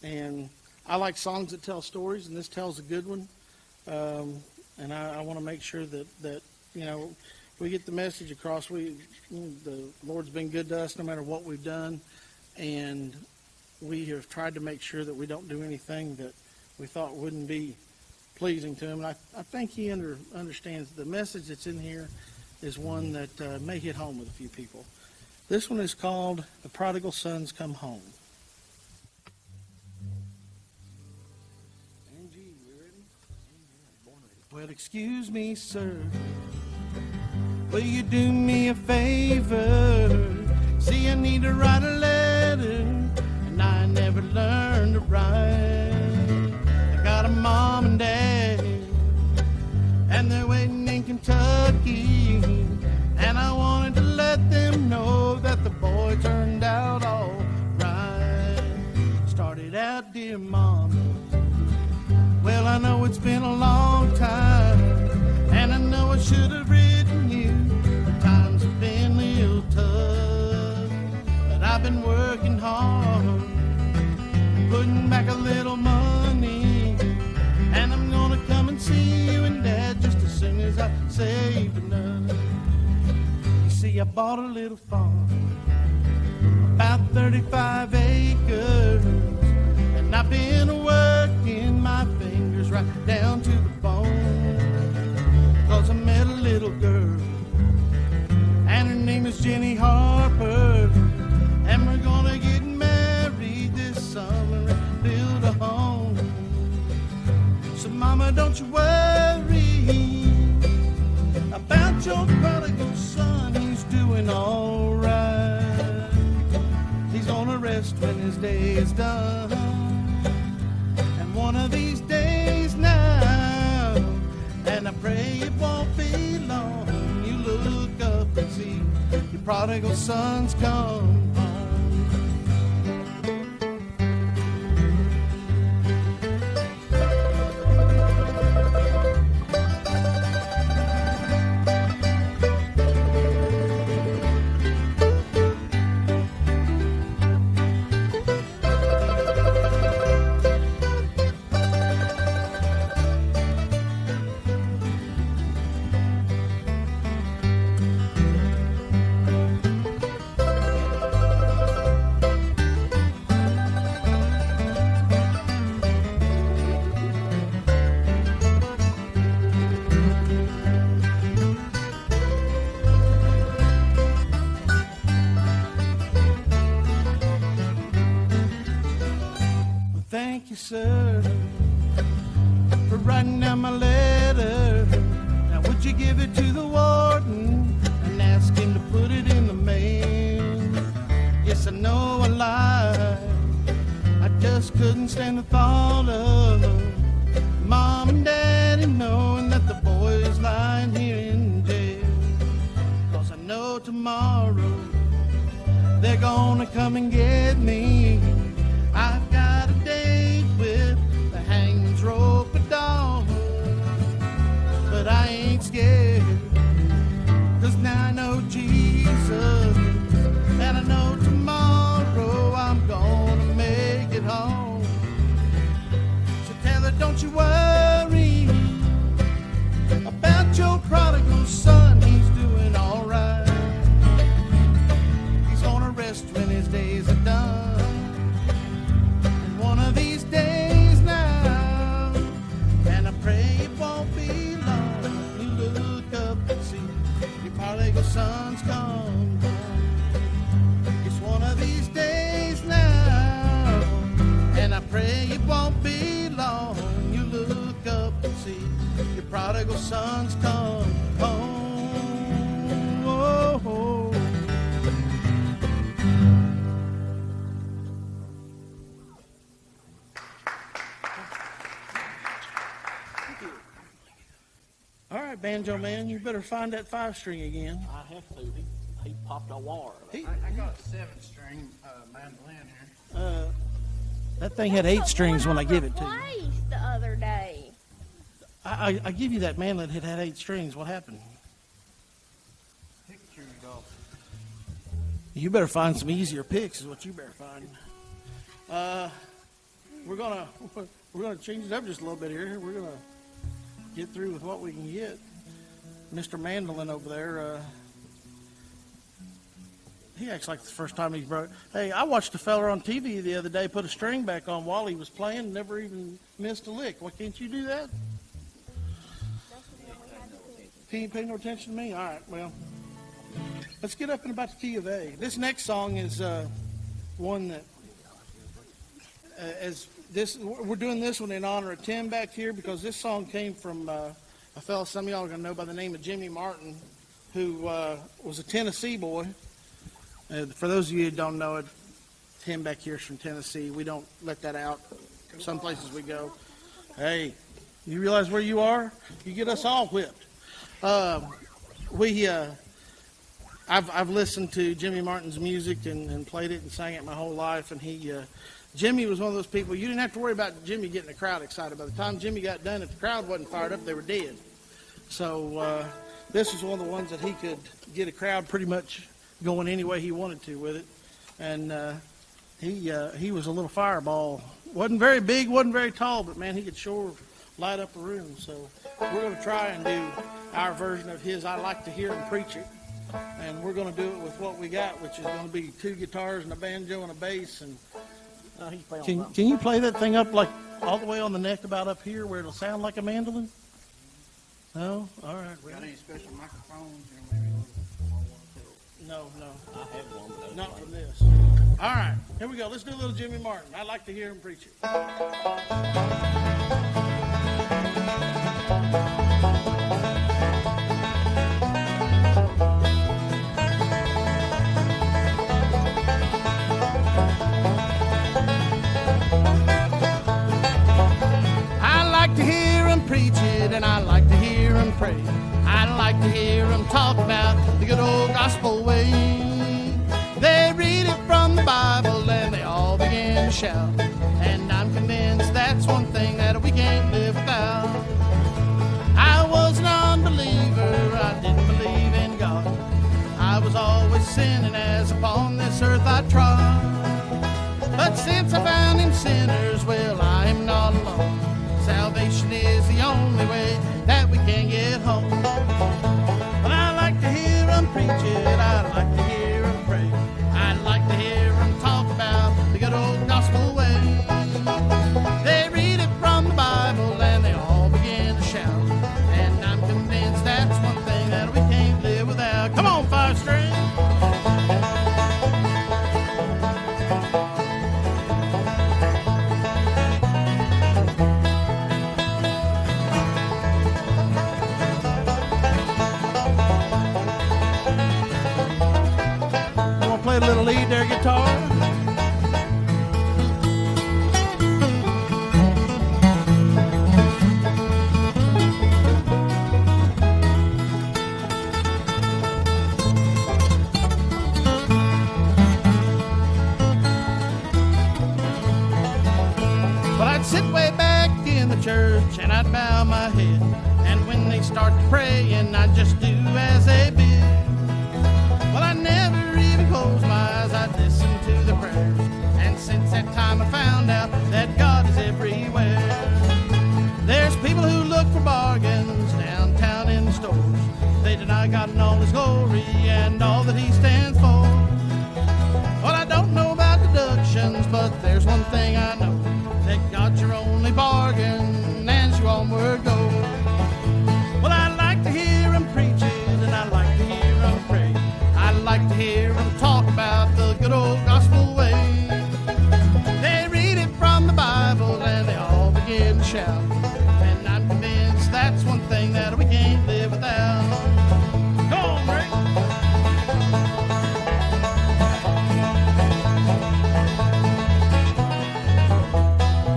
And I like songs that tell stories, and this tells a good one. And I want to make sure that we get the message across. The Lord's been good to us no matter what we've done, and we have tried to make sure that we don't do anything that we thought wouldn't be pleasing to Him. And I think He understands the message that's in here is one that may hit home with a few people. This one is called "The Prodigal Sons Come Home." Angie, you ready? Well, excuse me, sir. Will you do me a favor? See, I need to write a letter, and I never learned to write. I got a mom and dad, and they're waiting in Kentucky, and I wanted to let them know that the boy turned out all right. Started out, dear mama, well, I know it's been a long time, and I know I should have written you. The times have been a little tough, but I've been working hard, putting back a little money, and I'm gonna come and see you and Dad just as soon as I save enough. You see, I bought a little farm, about 35 acres, and I've been working my fingers right down to the bone, 'cause I met a little girl, and her name is Jenny Harper, and we're gonna get married this summer and build a home. So mama, don't you worry about your prodigal son. He's doing all right. He's gonna rest when his day is done, and one of these days now, and I pray it won't be long, you look up and see your prodigal sons come home. Thank you, sir, for writing down my letter. Now would you give it to the warden and ask him to put it in the mail? Yes, I know I lied. I just couldn't stand the thought of Mom and Daddy knowing that the boy is lying here in jail. 'Cause I know tomorrow they're gonna come and get me. I've got a date with the hangman's rope at dawn, but I ain't scared, 'cause now I know Jesus, and I know tomorrow I'm gonna make it home. So tell her, don't you worry about your prodigal son. He's doing all right. He's gonna rest when his days are done. One of these days now, and I pray it won't be long, you look up and see your prodigal sons come home. It's one of these days now, and I pray it won't be long, you look up and see your prodigal sons come home. Oh, oh. All right, Banjo Man, you better find that 5-string again. I have to. He popped a wire. I got a 7-string mandolin here. That thing had 8 strings when I give it to you. Place the other day. I give you that mandolin. It had 8 strings. What happened? Picture it off. You better find some easier picks. Is what you better find. We're gonna change it up just a little bit here. We're gonna get through with what we can get. Mr. Mandolin over there. He acts like it's the first time he's broke. Hey, I watched a fella on TV the other day put a string back on while he was playing and never even missed a lick. Why can't you do that? He ain't paying no attention to me? All right, well, let's get up in about the key of A. This next song is one that, we're doing this one in honor of Tim back here because this song came from a fellow some of y'all are going to know by the name of Jimmy Martin, who was a Tennessee boy. For those of you who don't know it, Tim back here is from Tennessee. We don't let that out. Some places we go, hey, you realize where you are? You get us all whipped. I've listened to Jimmy Martin's music and played it and sang it my whole life, and Jimmy was one of those people, you didn't have to worry about Jimmy getting the crowd excited. By the time Jimmy got done, if the crowd wasn't fired up, they were dead. So this was one of the ones that he could get a crowd pretty much going any way he wanted to with it. And he was a little fireball. Wasn't very big, wasn't very tall, but man, he could sure light up a room. So we're going to try and do our version of his I Like to Hear Him Preach It. And we're going to do it with what we got, which is going to be 2 guitars and a banjo and a bass. And can you play that thing up like all the way on the neck about up here where it'll sound like a mandolin? No? All right. Well. Got any special microphones? Or maybe no. I have one, but Not from this. All right. Here we go. Let's do a little Jimmy Martin. I like to hear him preach it. I like to hear him preach it, and I like to hear him pray. I like to hear him talk about the good old gospel way. They read it from the Bible, and they all begin to shout. And I'm convinced that's one thing that we can't live without. I was an unbeliever, I didn't believe in God. I was always sinning as upon this earth I trod. But since I found him sinners, well, I am not alone. Salvation is the only way that we can get home. But I like to hear him preach it, I like to hear him pray. I like to hear him talk about the good old gospel way. They read it from the Bible and they all begin to shout. And I'm convinced that's one thing that we can't live without. Come on, 5 string. Play a little lead there, guitar. Well, I'd sit way back in the church and I'd bow my head. And when they start to pray, and I'd just do as they bid. Well, I never even closed my eyes, I'd listen to the prayers. And since that time I found out that God is everywhere. There's people who look for bargains downtown in the stores. They deny God and all his glory and all that he stands for. Well, I don't know about deductions, but there's one thing I know. That God's your only bargain as you onward go. Well, I like to hear him preach it, and I like to hear him pray. I like to hear them talk about the good old gospel way. They read it from the Bible and they all begin to shout. And I'm convinced that's one thing that we can't live without. Go on, Rick.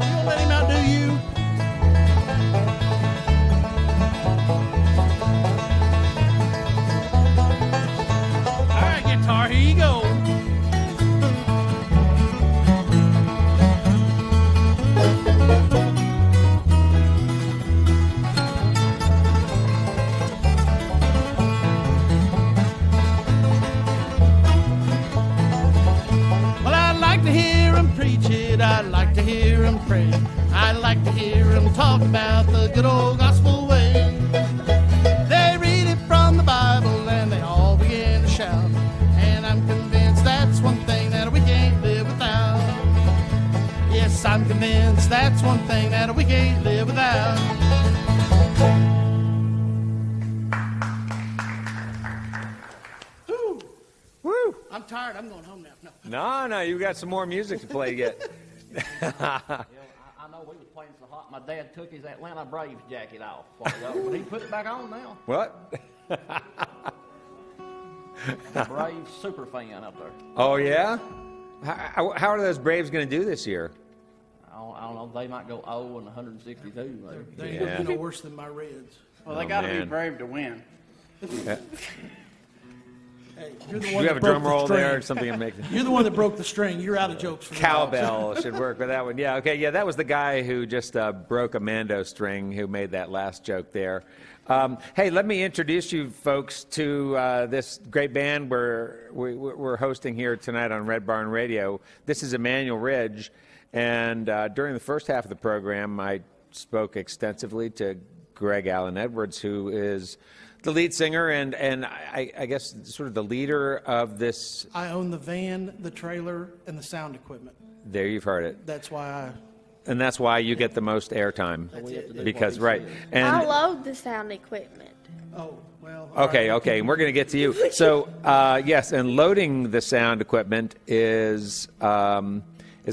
You gonna let him outdo you? Here you go. preach it. I like to hear him pray. I like to hear him talk about the good old gospel way. They read it from the Bible and they all begin to shout. And I'm convinced that's one thing that we can't live without. Yes, I'm convinced that's one thing that we can't live without. Woo. Woo! I'm tired. I'm going home now. No, you got some more music to play yet. I know we was playing so hot, my dad took his Atlanta Braves jacket off a while ago, but he put it back on now. What? Braves super fan up there. Oh, yeah? How are those Braves going to do this year? I don't know, they might go 0 and 162. Maybe. They ain't Yeah. gonna be no worse than my Reds. Well, they Oh, got to be man. brave to win. Hey, you're the Do one you have a that broke drum the roll there or string. something? Make You're the one that broke the string. You're out of jokes for the dogs. Cowbell should work with that one. Yeah, okay. Yeah, that was the guy who just broke a Mando string who made that last joke there. Hey, let me introduce you folks to this great band we're hosting here tonight on Red Barn Radio. This is Emmanuel Ridge, and during the first half of the program, I spoke extensively to Greg Allen Edwards, who is the lead singer and I guess sort of the leader of this. I own the van, the trailer, and the sound equipment. There, you've heard it. That's why And that's why you get the most airtime. Because, right. I And love the sound equipment. oh, well. all okay, right. okay, and we're going to get to you. So, yes, and loading the sound equipment is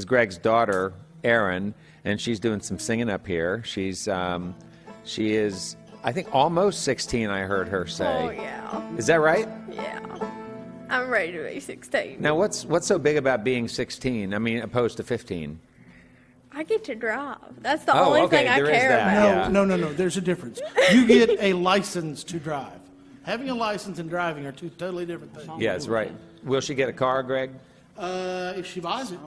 Greg's daughter, Erin, and she's doing some singing up here. She is, I think, almost 16, I heard her say. Oh, yeah. Is that right? Yeah. I'm ready to be 16. Now, what's so big about being 16, I mean, opposed to 15? I get to drive. That's the Oh, only okay, thing I there is care that. about. No, Yeah. no. There's a difference. You get a license to drive. Having a license and driving are two totally different things. Yes, right. Will she get a car, Greg? If she buys it.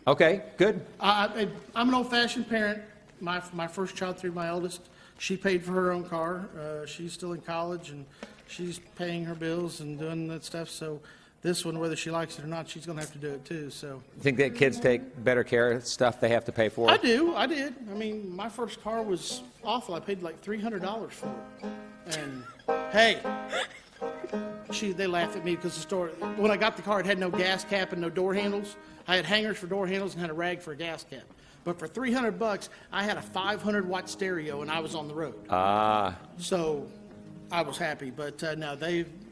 Okay, good. I'm an old-fashioned parent. My first child through my eldest, she paid for her own car. She's still in college, and she's paying her bills and doing that stuff. So this one, whether she likes it or not, she's going to have to do it too. So Think that kids take better care of stuff they have to pay for? I did. I mean, my first car was awful. I paid like $300 for it. And hey, they laughed at me because when I got the car, it had no gas cap and no door handles. I had hangers for door handles and had a rag for a gas cap. But for $300, I had a 500-watt stereo and I was on the road. So I was happy. But no,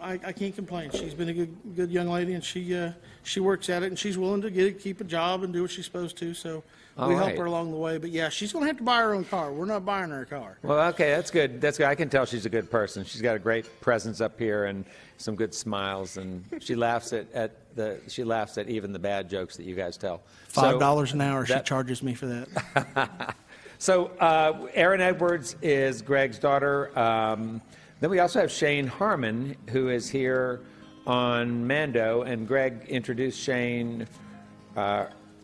I can't complain. She's been a good young lady, and she works at it, and she's willing to keep a job and do what she's supposed to. So we All help right. her along the way. But yeah, she's going to have to buy her own car. We're not buying her a car. Well, okay, that's good. That's good. I can tell she's a good person. She's got a great presence up here and some good smiles, and she laughs at even the bad jokes that you guys tell. $5 an hour she that- charges me for that. So, Erin Edwards is Greg's daughter. Then we also have Shane Harmon, who is here on Mando, and Greg introduced Shane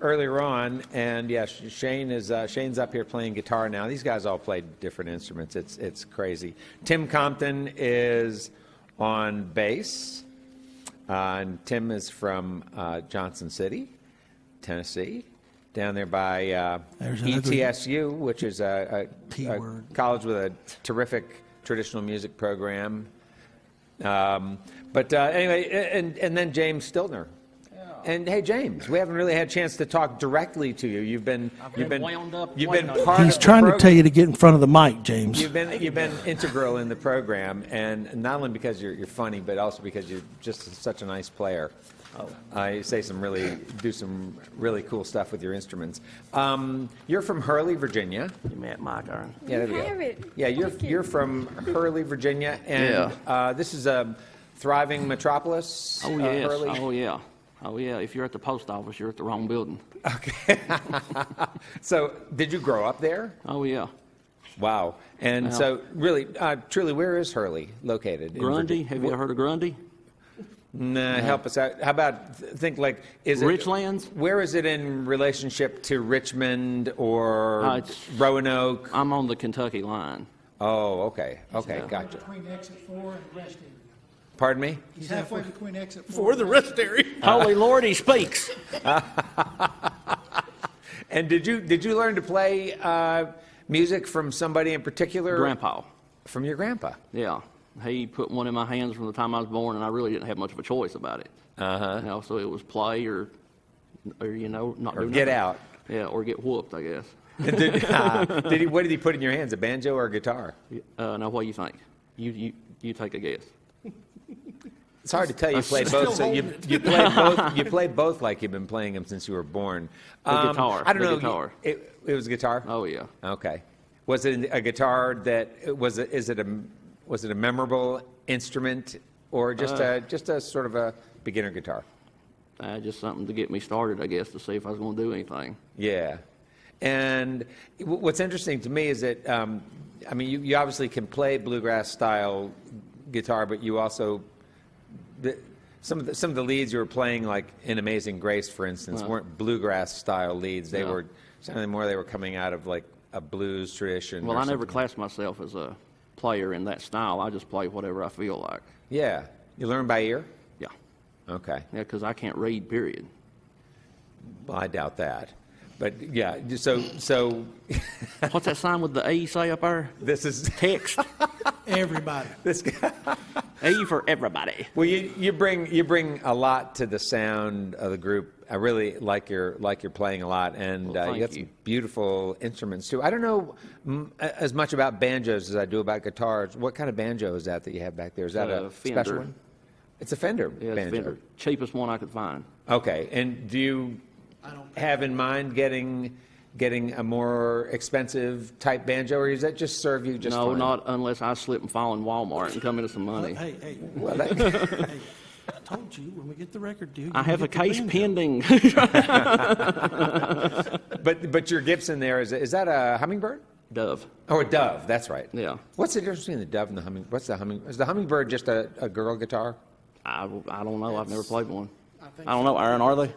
earlier on, and yes, Shane's up here playing guitar now. These guys all play different instruments. It's crazy. Tim Compton is on bass, and Tim is from Johnson City, Tennessee, down there by There's an ugly ETSU, which is a T-word. college with a terrific traditional music program. But anyway, and then James Stiltner. And hey, James, we haven't really had a chance to talk directly to you. You've been wound up you've been waiting on part you. He's of the trying to program. tell you to get in front of the mic, James. You've been integral in the program, and not only because you're funny, but also because you're just such a nice player. You do some really cool stuff with your instruments. You're from Hurley, Virginia. You met Mike Aaron. Yeah, there we You go. have it. Yeah, Thank you. you're from Hurley, Virginia, and this is a thriving metropolis. Oh, yes. Hurley. Oh, yeah. Oh, yeah. If you're at the post office, you're at the wrong building. Okay. So, did you grow up there? Oh, yeah. Wow. And Well- so, really, truly, where is Hurley located? in Grundy. Virginia? Have you ever heard of Grundy? Nah, help us out. How about think like is it Richlands? Where is it in relationship to Richmond or It's- Roanoke? I'm on the Kentucky line. Oh, okay, okay, Yeah. gotcha. Between exit 4 and rest area. Pardon me? He's halfway between exit 4 For the rest area. Holy Lord, he speaks. And did you learn to play music from somebody in particular? Grandpa. From your grandpa? Yeah. He put one in my hands from the time I was born, and I really didn't have much of a choice about it. Uh-huh. You know, so it was play or not Or do get nothing. out. Yeah, or get whooped, I guess. What did he put in your hands, a banjo or a guitar? Now, what do you think? You take a guess. It's hard to tell. You play still both. So you holding play both. You play both like you've been playing them since you were born. Guitar. I don't The know. guitar. It was a guitar. Oh, yeah. Okay. Was it a guitar that was? Was it a memorable instrument or just a sort of a beginner guitar? Just something to get me started, I guess, to see if I was going to do anything. Yeah. And what's interesting to me is that you obviously can play bluegrass style guitar, but you also some of the leads you were playing, like in Amazing Grace, for instance, weren't bluegrass style leads. They were something more. They were coming out of like a blues tradition. Well, or I never something. classed myself as a player in that style. I just play whatever I feel like. Yeah. You learn by ear? Yeah. Okay. Yeah, because I can't read, period. Well, I doubt that. But yeah, so What's that sign with the E say up there? this is Text. Everybody. this guy. E for everybody. Well, you bring a lot to the sound of the group. I really like your playing a lot, and Well, you got thank some beautiful instruments too. I don't know as much about banjos as I do about guitars. What kind of banjo is that you have back there? Is that a Fender. special one? It's a Fender Yeah, it's banjo. Fender. Cheapest one I could find. Okay, and do you have in mind getting a more expensive type banjo, or does that just serve you just No, fine? not unless I slip and fall in Walmart and come into some money. Hey, Well, that, hey, I told you when we get the record deal. I have a case pending. but your Gibson there is that a hummingbird? Dove. Oh, a dove. That's right. Yeah. What's the difference between the dove and the humming? What's the humming? Is the hummingbird just a girl guitar? I don't know. I've never played one. think I don't know. Aaron, are they?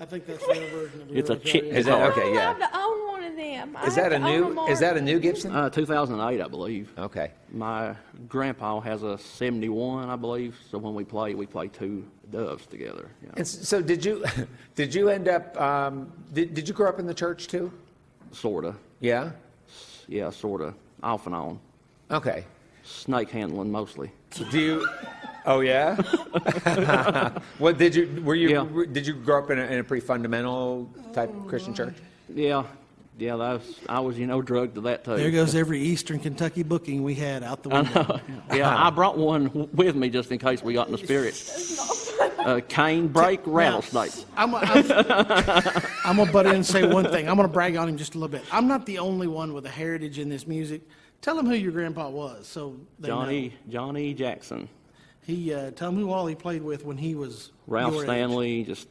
I think that's their version of It's a yours, chick- yeah. Is that okay? I Yeah. love to own one of them. Is that a new Gibson? 2008, I believe. Okay. My grandpa has a 71, I believe. So when we play two doves together. Yeah. And so did you end up? Did you grow up in the church too? Sorta. Yeah. Yeah, sorta. Off and on. Okay. Snake handling mostly. Do you? Oh yeah. What did you? Were you? Yeah. Did you grow up in a pretty fundamental type Christian church? Yeah. I was drugged to that too. There goes every Eastern Kentucky booking we had out the window. Yeah, I brought one with me just in case we got in the spirit. Cane break rattlesnake. I'm gonna butt in and say one thing. I'm gonna brag on him just a little bit. I'm not the only one with a heritage in this music. Tell them who your grandpa was, so they know. Johnny Jackson. He tell them who all he played with when he was Ralph your age. Stanley, just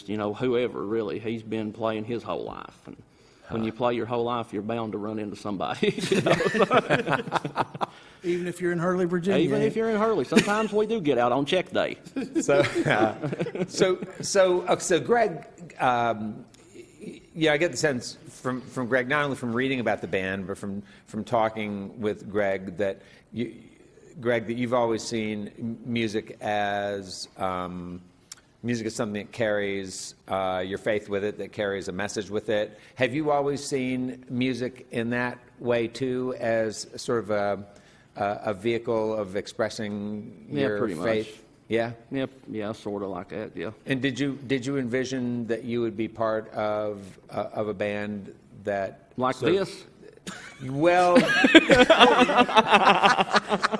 whoever really. He's been playing his whole life. And when you play your whole life, you're bound to run into somebody. Even if you're in Hurley, Virginia. Even if you're in Hurley, sometimes we do get out on check day. So Greg, I get the sense from Greg, not only from reading about the band, but from talking with Greg, that you've always seen music as something that carries your faith with it, that carries a message with it. Have you always seen music in that way too, as sort of a vehicle of expressing your pretty faith? much. Yeah. Yeah, sort of like that. Yeah. And did you envision that you would be part of a band that Like sort of- this. Well,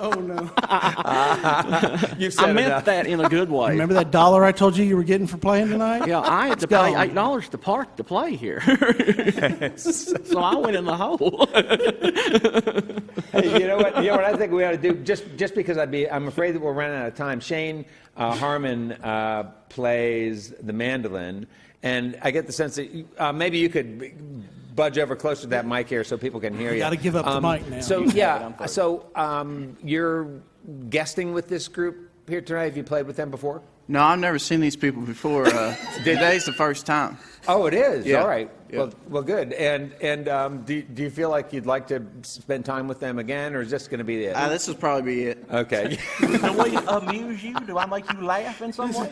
Oh no! you've said I meant enough. that in a good way. Remember that $1 I told you were getting for playing tonight? Yeah, I had to pay $8 to park to play here. So I went in the hole. Hey, you know what? I think we ought to do, just because I'm afraid that we're running out of time. Shane Harmon plays the mandolin, and I get the sense that maybe you could budge over closer to that mic here so people can hear you. Got to give up the mic now. So you're guesting with this group here tonight. Have you played with them before? No, I've never seen these people before. Today's the first time. Oh, it is. Yeah. All right. Yeah. Well, good. And do you feel like you'd like to spend time with them again, or is this going to be it? This will probably be it. Okay. Do we amuse you? Do I make you laugh in some way?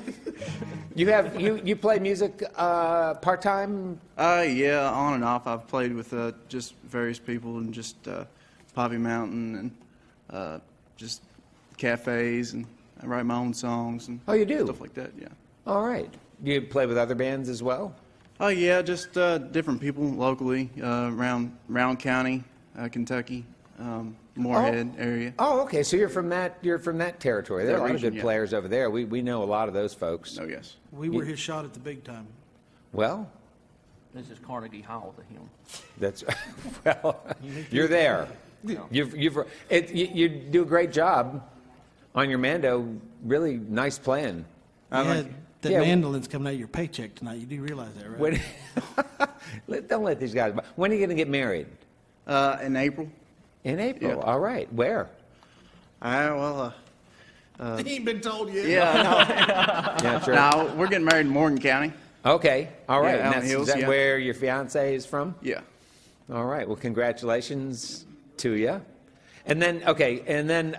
You play music part-time? Yeah, on and off. I've played with just various people and just Poppy Mountain and just cafes, and I write my own songs and Oh, you do? stuff like that. Yeah. All right. Do you play with other bands as well? Oh yeah, just different people locally around county, Kentucky, Moorhead area. Oh, okay. So you're from that territory. There are a lot of region, good yeah. players over there. We know a lot of those folks. Oh yes. We were his shot at the big time. Well, This is Carnegie Hall to him. that's well. You're there. You do a great job on your mando. Really nice playing. Yeah, that Yeah. mandolin's coming out of your paycheck tonight. You do realize that, right? Don't let these guys. When are you going to get married? In April. In April. Yeah. All right. Where? He ain't been told yet. Yeah. Yeah, sure. No, we're getting married in Morgan County. Okay. All right. Yeah, And Allen is Hills, that yeah. where your fiance is from? Yeah. All right. Well, congratulations to you. And then,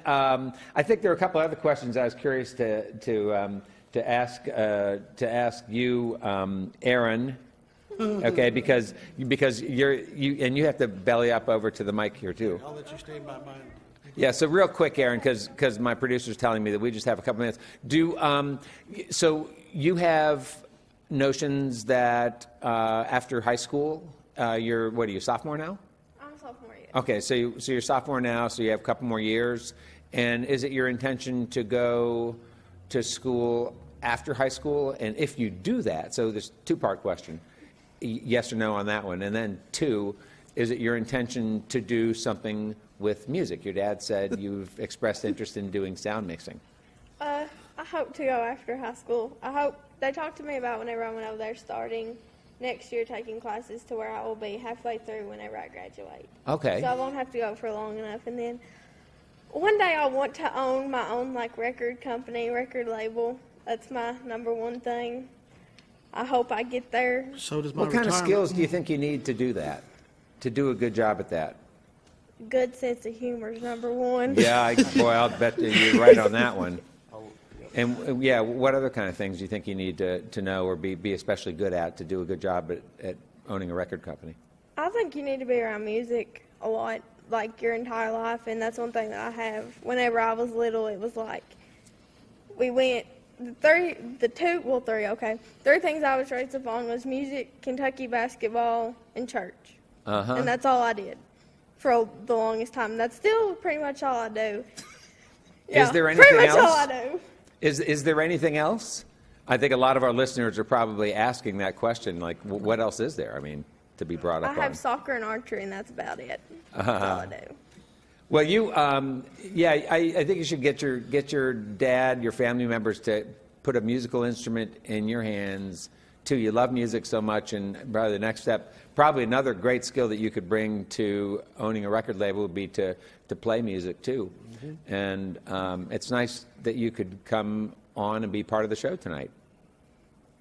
I think there are a couple other questions I was curious to ask you, Aaron. Okay, because you have to belly up over to the mic here too. I'll let you stand by mine. Yeah. So real quick, Aaron, because my producer's telling me that we just have a couple minutes. So you have notions that after high school, you're sophomore now? I'm a sophomore year. Okay, so you're sophomore now, so you have a couple more years. And is it your intention to go to school after high school? And if you do that, so there's a two-part question, yes or no on that one. And then two, is it your intention to do something with music? Your dad said you've expressed interest in doing sound mixing. I hope to go after high school. I hope they talked to me about whenever I went over there starting next year taking classes to where I will be halfway through whenever I graduate. Okay. So I won't have to go for long enough. And then one day I want to own my own record company, record label. That's my number one thing. I hope I get there. So does my What kind of retirement. skills do you think you need to do that, to do a good job at that? Good sense of humor is number one. Yeah, boy, I'll bet you're right on that one. And yeah, what other kind of things do you think you need to know or be especially good at to do a good job at owning a record company? I think you need to be around music a lot, your entire life, and that's one thing that I have. Whenever I was little, it was we went, three things I was raised up on was music, Kentucky basketball, and church. Uh-huh. And that's all I did for the longest time. That's still pretty much all I do. Is there pretty anything much all else? I do. Is there anything else? I think a lot of our listeners are probably asking that question, what else is there? I mean, to be brought up I have on. soccer and archery, and that's about it. That's all I do. Well, I think you should get your dad, your family members to put a musical instrument in your hands too. You love music so much, and probably the next step, probably another great skill that you could bring to owning a record label would be to play music too. Mm-hmm. And it's nice that you could come on and be part of the show tonight.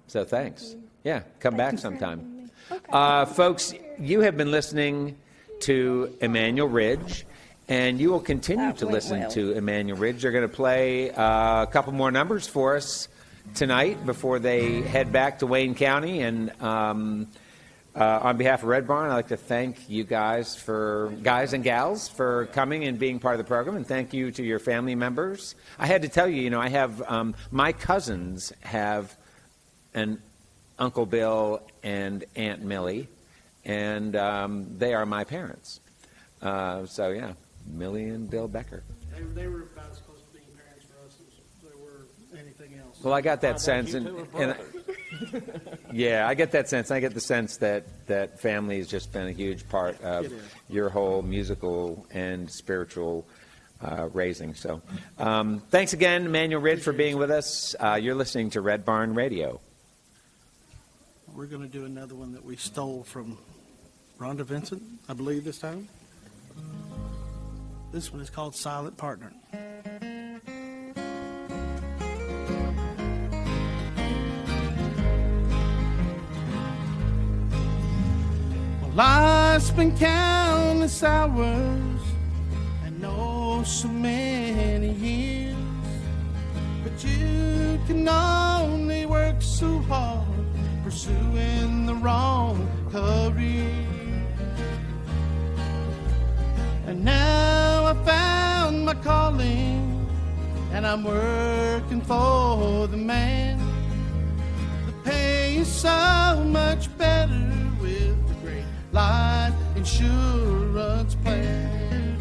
So thanks. Yeah, come back sometime. Okay. Folks, you have been listening to Emmanuel Ridge, and you will continue to listen to Emmanuel Ridge. They're going to play a couple more numbers for us tonight before they head back to Wayne County. And on behalf of Red Barn, I'd like to thank you guys and gals for coming and being part of the program, and thank you to your family members. I had to tell you, I have my cousins have an Uncle Bill and Aunt Millie, and they are my parents. So yeah, Millie and Bill Becker. They were about as close to being parents for us as they were anything else. Well, I got that sense, yeah, I get that sense. I get the sense that family has just been a huge part of your whole musical and spiritual raising. So, thanks again, Emmanuel Ridge, for being with us. You're listening to Red Barn Radio. We're going to do another one that we stole from Rhonda Vincent, I believe, this time. This one is called Silent Partner. Well, life's been countless hours and oh, so many years, but you can only work so so hard pursuing the wrong career. And now I found my calling, and I'm working for the man. The pay is so much better with the great life insurance plan.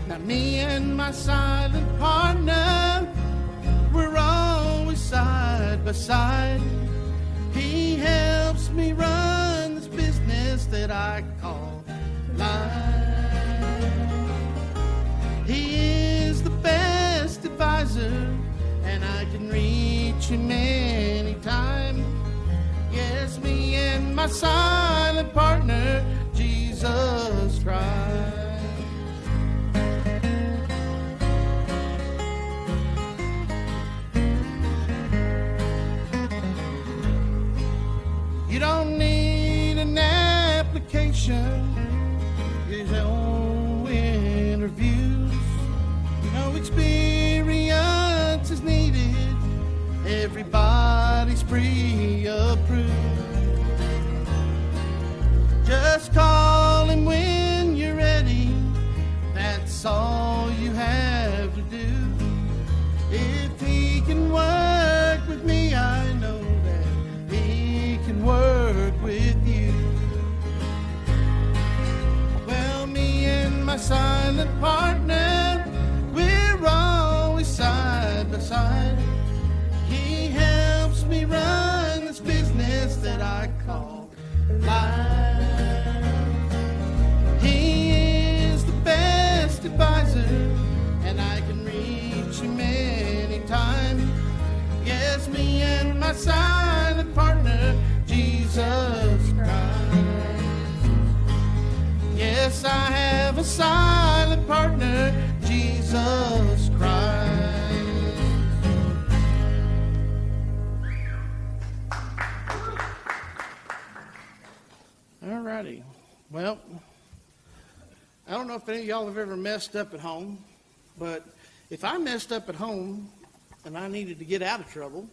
Now me and my silent partner, we're always side by side. He helps me run this business that I call life. He is the best advisor, and I can reach him anytime. Yes, me and my silent partner, Jesus Christ. You don't need an application, there's no interviews, no experience is needed, everybody's pre-approved. Just call him when you're ready, that's all you have to do. If he can work with me, I know that he can work with you. Well, me and my silent partner, we're always side by side. He helps me run this business that I call life. He is the best advisor, and I can reach him anytime. Yes, me and my silent partner, Jesus Christ. Yes, I have a silent partner, Jesus Christ. All righty. Well, I don't know if any of y'all have ever messed up at home, but if I messed up at home and I needed to get out of trouble,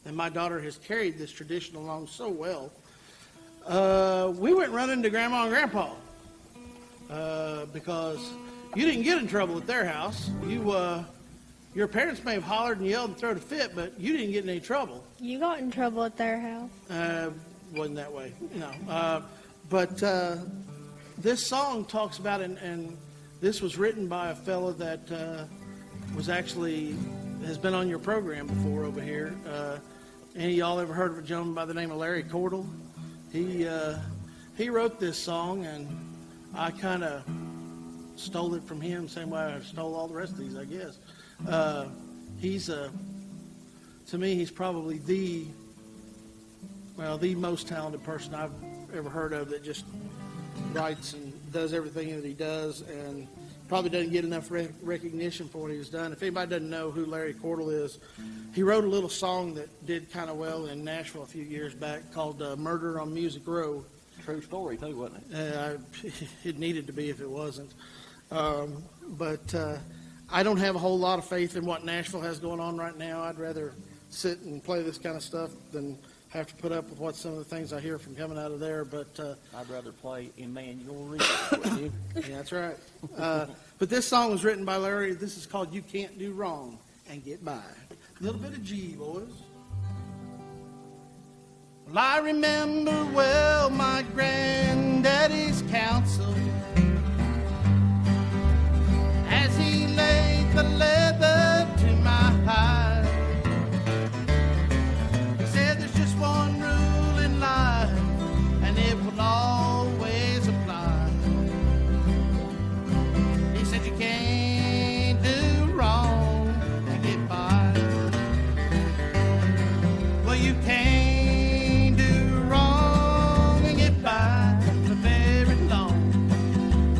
and my daughter has carried this tradition along so well, we went running to Grandma and Grandpa because you didn't get in trouble at their house. Your parents may have hollered and yelled and thrown a fit, but you didn't get in any trouble. You got in trouble at their house. Wasn't that way, no. But this song talks about it, and this was written by a fellow that has been on your program before over here. Any of y'all ever heard of a gentleman by the name of Larry Cordell? He wrote this song, and I kind of stole it from him, same way I stole all the rest of these, I guess. To me, he's probably the most talented person I've ever heard of that just writes and does everything that he does, and probably doesn't get enough recognition for what he's done. If anybody doesn't know who Larry Cordell is, he wrote a little song that did kind of well in Nashville a few years back called Murder on Music Row. True story, too, wasn't it? It needed to be if it wasn't. But I don't have a whole lot of faith in what Nashville has going on right now. I'd rather sit and play this kind of stuff than have to put up with what some of the things I hear from coming out of there. But I'd rather play Emmanuel Reed with you. yeah, that's right. But this song was written by Larry. This is called You Can't Do Wrong and Get By. A little bit of G, boys. Well, I remember well my granddaddy's counsel as he laid the leather to my hide. He said there's just one rule in life, and it will always apply. He said you can't do wrong and get by. Well, you can't do wrong and get by for very long.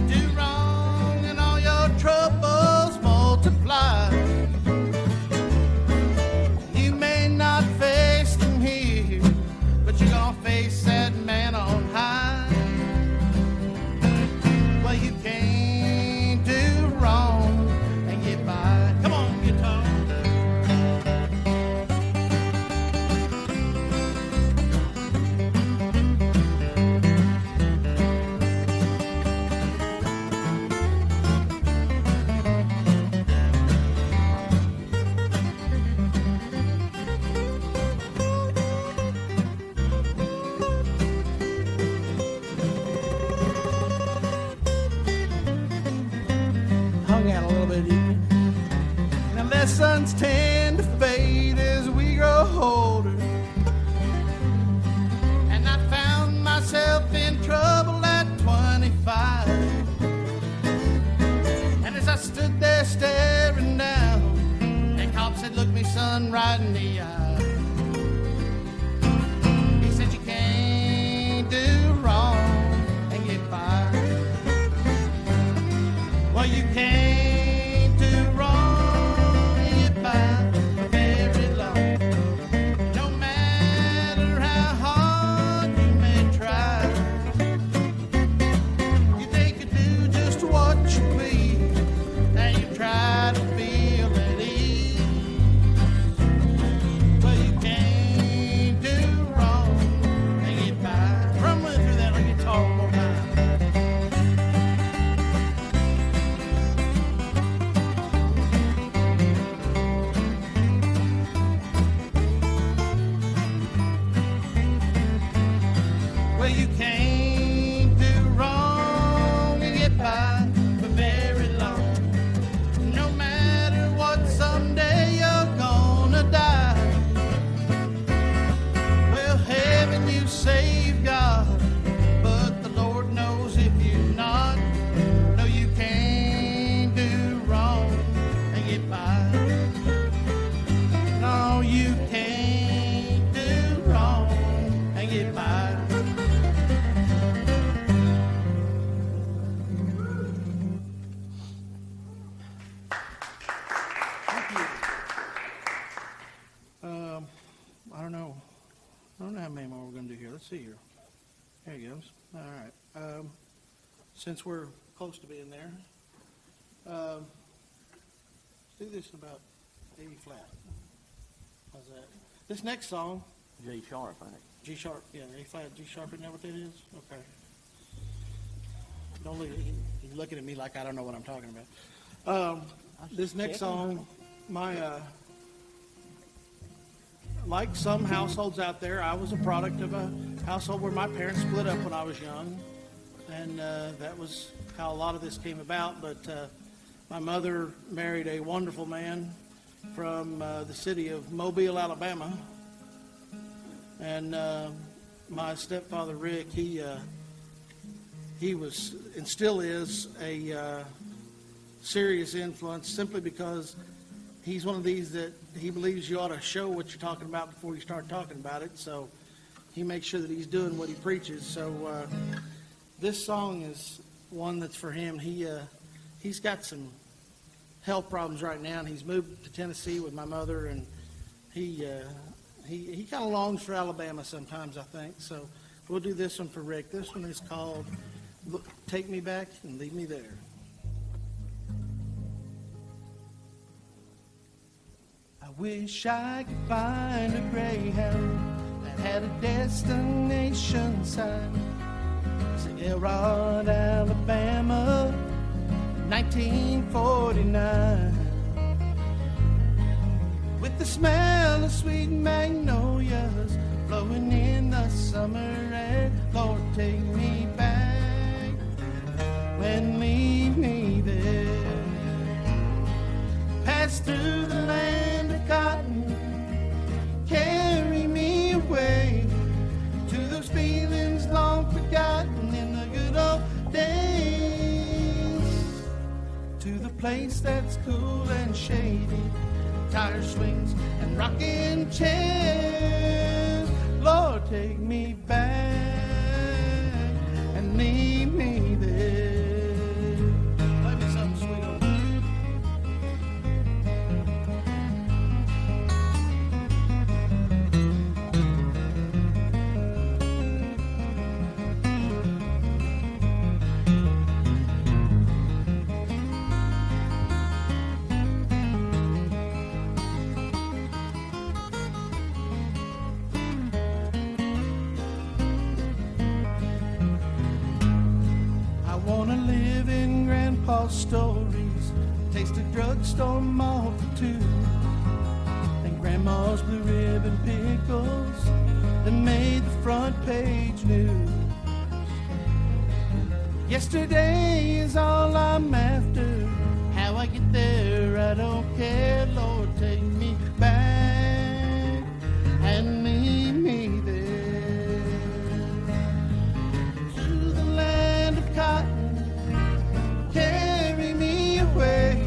Do wrong and all your troubles multiply. You may not face them here, but you're gonna face that man on high. Well, you can't do wrong and get by. Come on, guitar. sun right in the eye. He said you can't do wrong and get by. Well, you can't do wrong and get by very long. No matter how hard you may try, you think you do just what you please, and you try to feel at ease. But you can't do wrong and get by. Rumbling through that on guitar one more time. Well, you can't do wrong and get by for very long. No matter what, someday you're gonna die. Well, heaven you save God, but the Lord knows if you're not. No, you can't do wrong and get by. No, you can't do wrong and get by. I don't know. I don't know how many more we're going to do here. Let's see here. There he goes. All right. Since we're close to being there, let's do this about A flat. How's that? This next song, G sharp, I think. G sharp. Yeah, A flat, G sharp. Isn't that what that is? Okay. Don't look. You're looking at me like I don't know what I'm talking about. This next song, like some households out there, I was a product of a household where my parents split up when I was young, and that was how a lot of this came about. But my mother married a wonderful man from the city of Mobile, Alabama, and my stepfather Rick, he was and still is a serious influence, simply because he's one of these that he believes you ought to show what you're talking about before you start talking about it. So he makes sure that he's doing what he preaches. So this song is one that's for him. He's got some health problems right now, and he's moved to Tennessee with my mother, and he kind of longs for Alabama sometimes, I think. So we'll do this one for Rick. This one is called Take Me Back and Leave Me There. I wish I could find a Greyhound that had a destination sign. Say Elrod, Alabama, 1949. With the smell of sweet magnolias blowing in the summer air, Lord, take me back and leave me there. Pass through the land of cotton, carry me away to those feelings long forgotten in the good old days, to the place that's cool and shady, tire swings and rocking chairs. Lord, take me back and leave me there. Play me something sweet on that. Stories, taste of drugstore malt for two, and grandma's blue ribbon pickles that made the front page news. Yesterday is all I'm after. How I get there, I don't care. Lord, take me back and leave me there to the land of cotton. Carry me away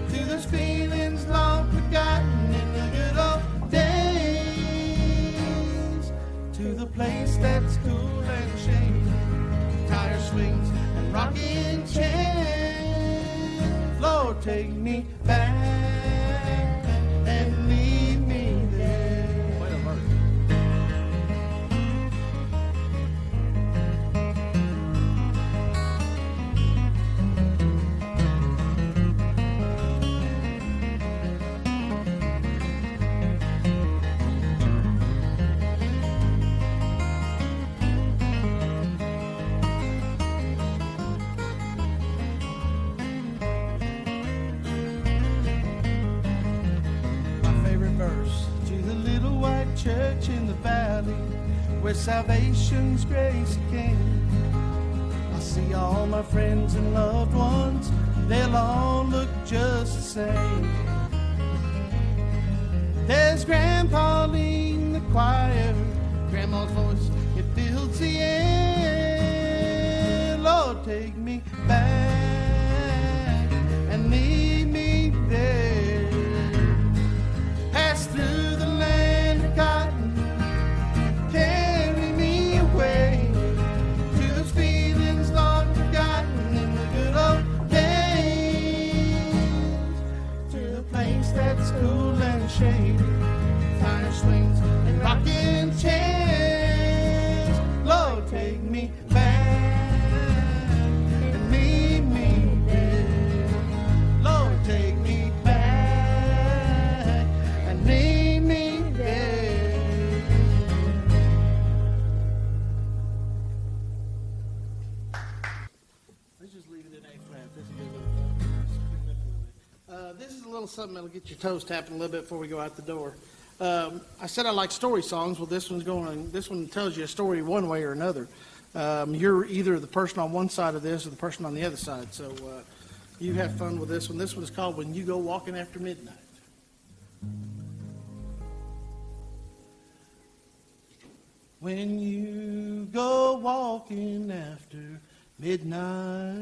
to those feelings long forgotten in that's cool and shady. Tire swings and rocking chairs. Lord, take me back and leave me there. Wait a minute. Church in the valley where salvation's grace came. I see all my friends and loved ones, they'll all look just the same. There's Grandpa leading the choir, Grandma's voice, it fills the air. Lord, take me back and lead me there. Pass through the land of cotton, carry me away to those feelings long forgotten in the good old days, to the place that's cool and shady, fire swings and rocking chairs. Lord, take me back and leave me there. Lord, take me back and leave me there. Let's just leave it at A flat. This is a good little this is a little something that'll get your toes tapping a little bit before we go out the door. I said I like story songs. Well, this one tells you a story one way or another. You're either the person on one side of this or the person on the other side. So you have fun with this one. This one is called When You Go Walking After Midnight. When you go walking after midnight,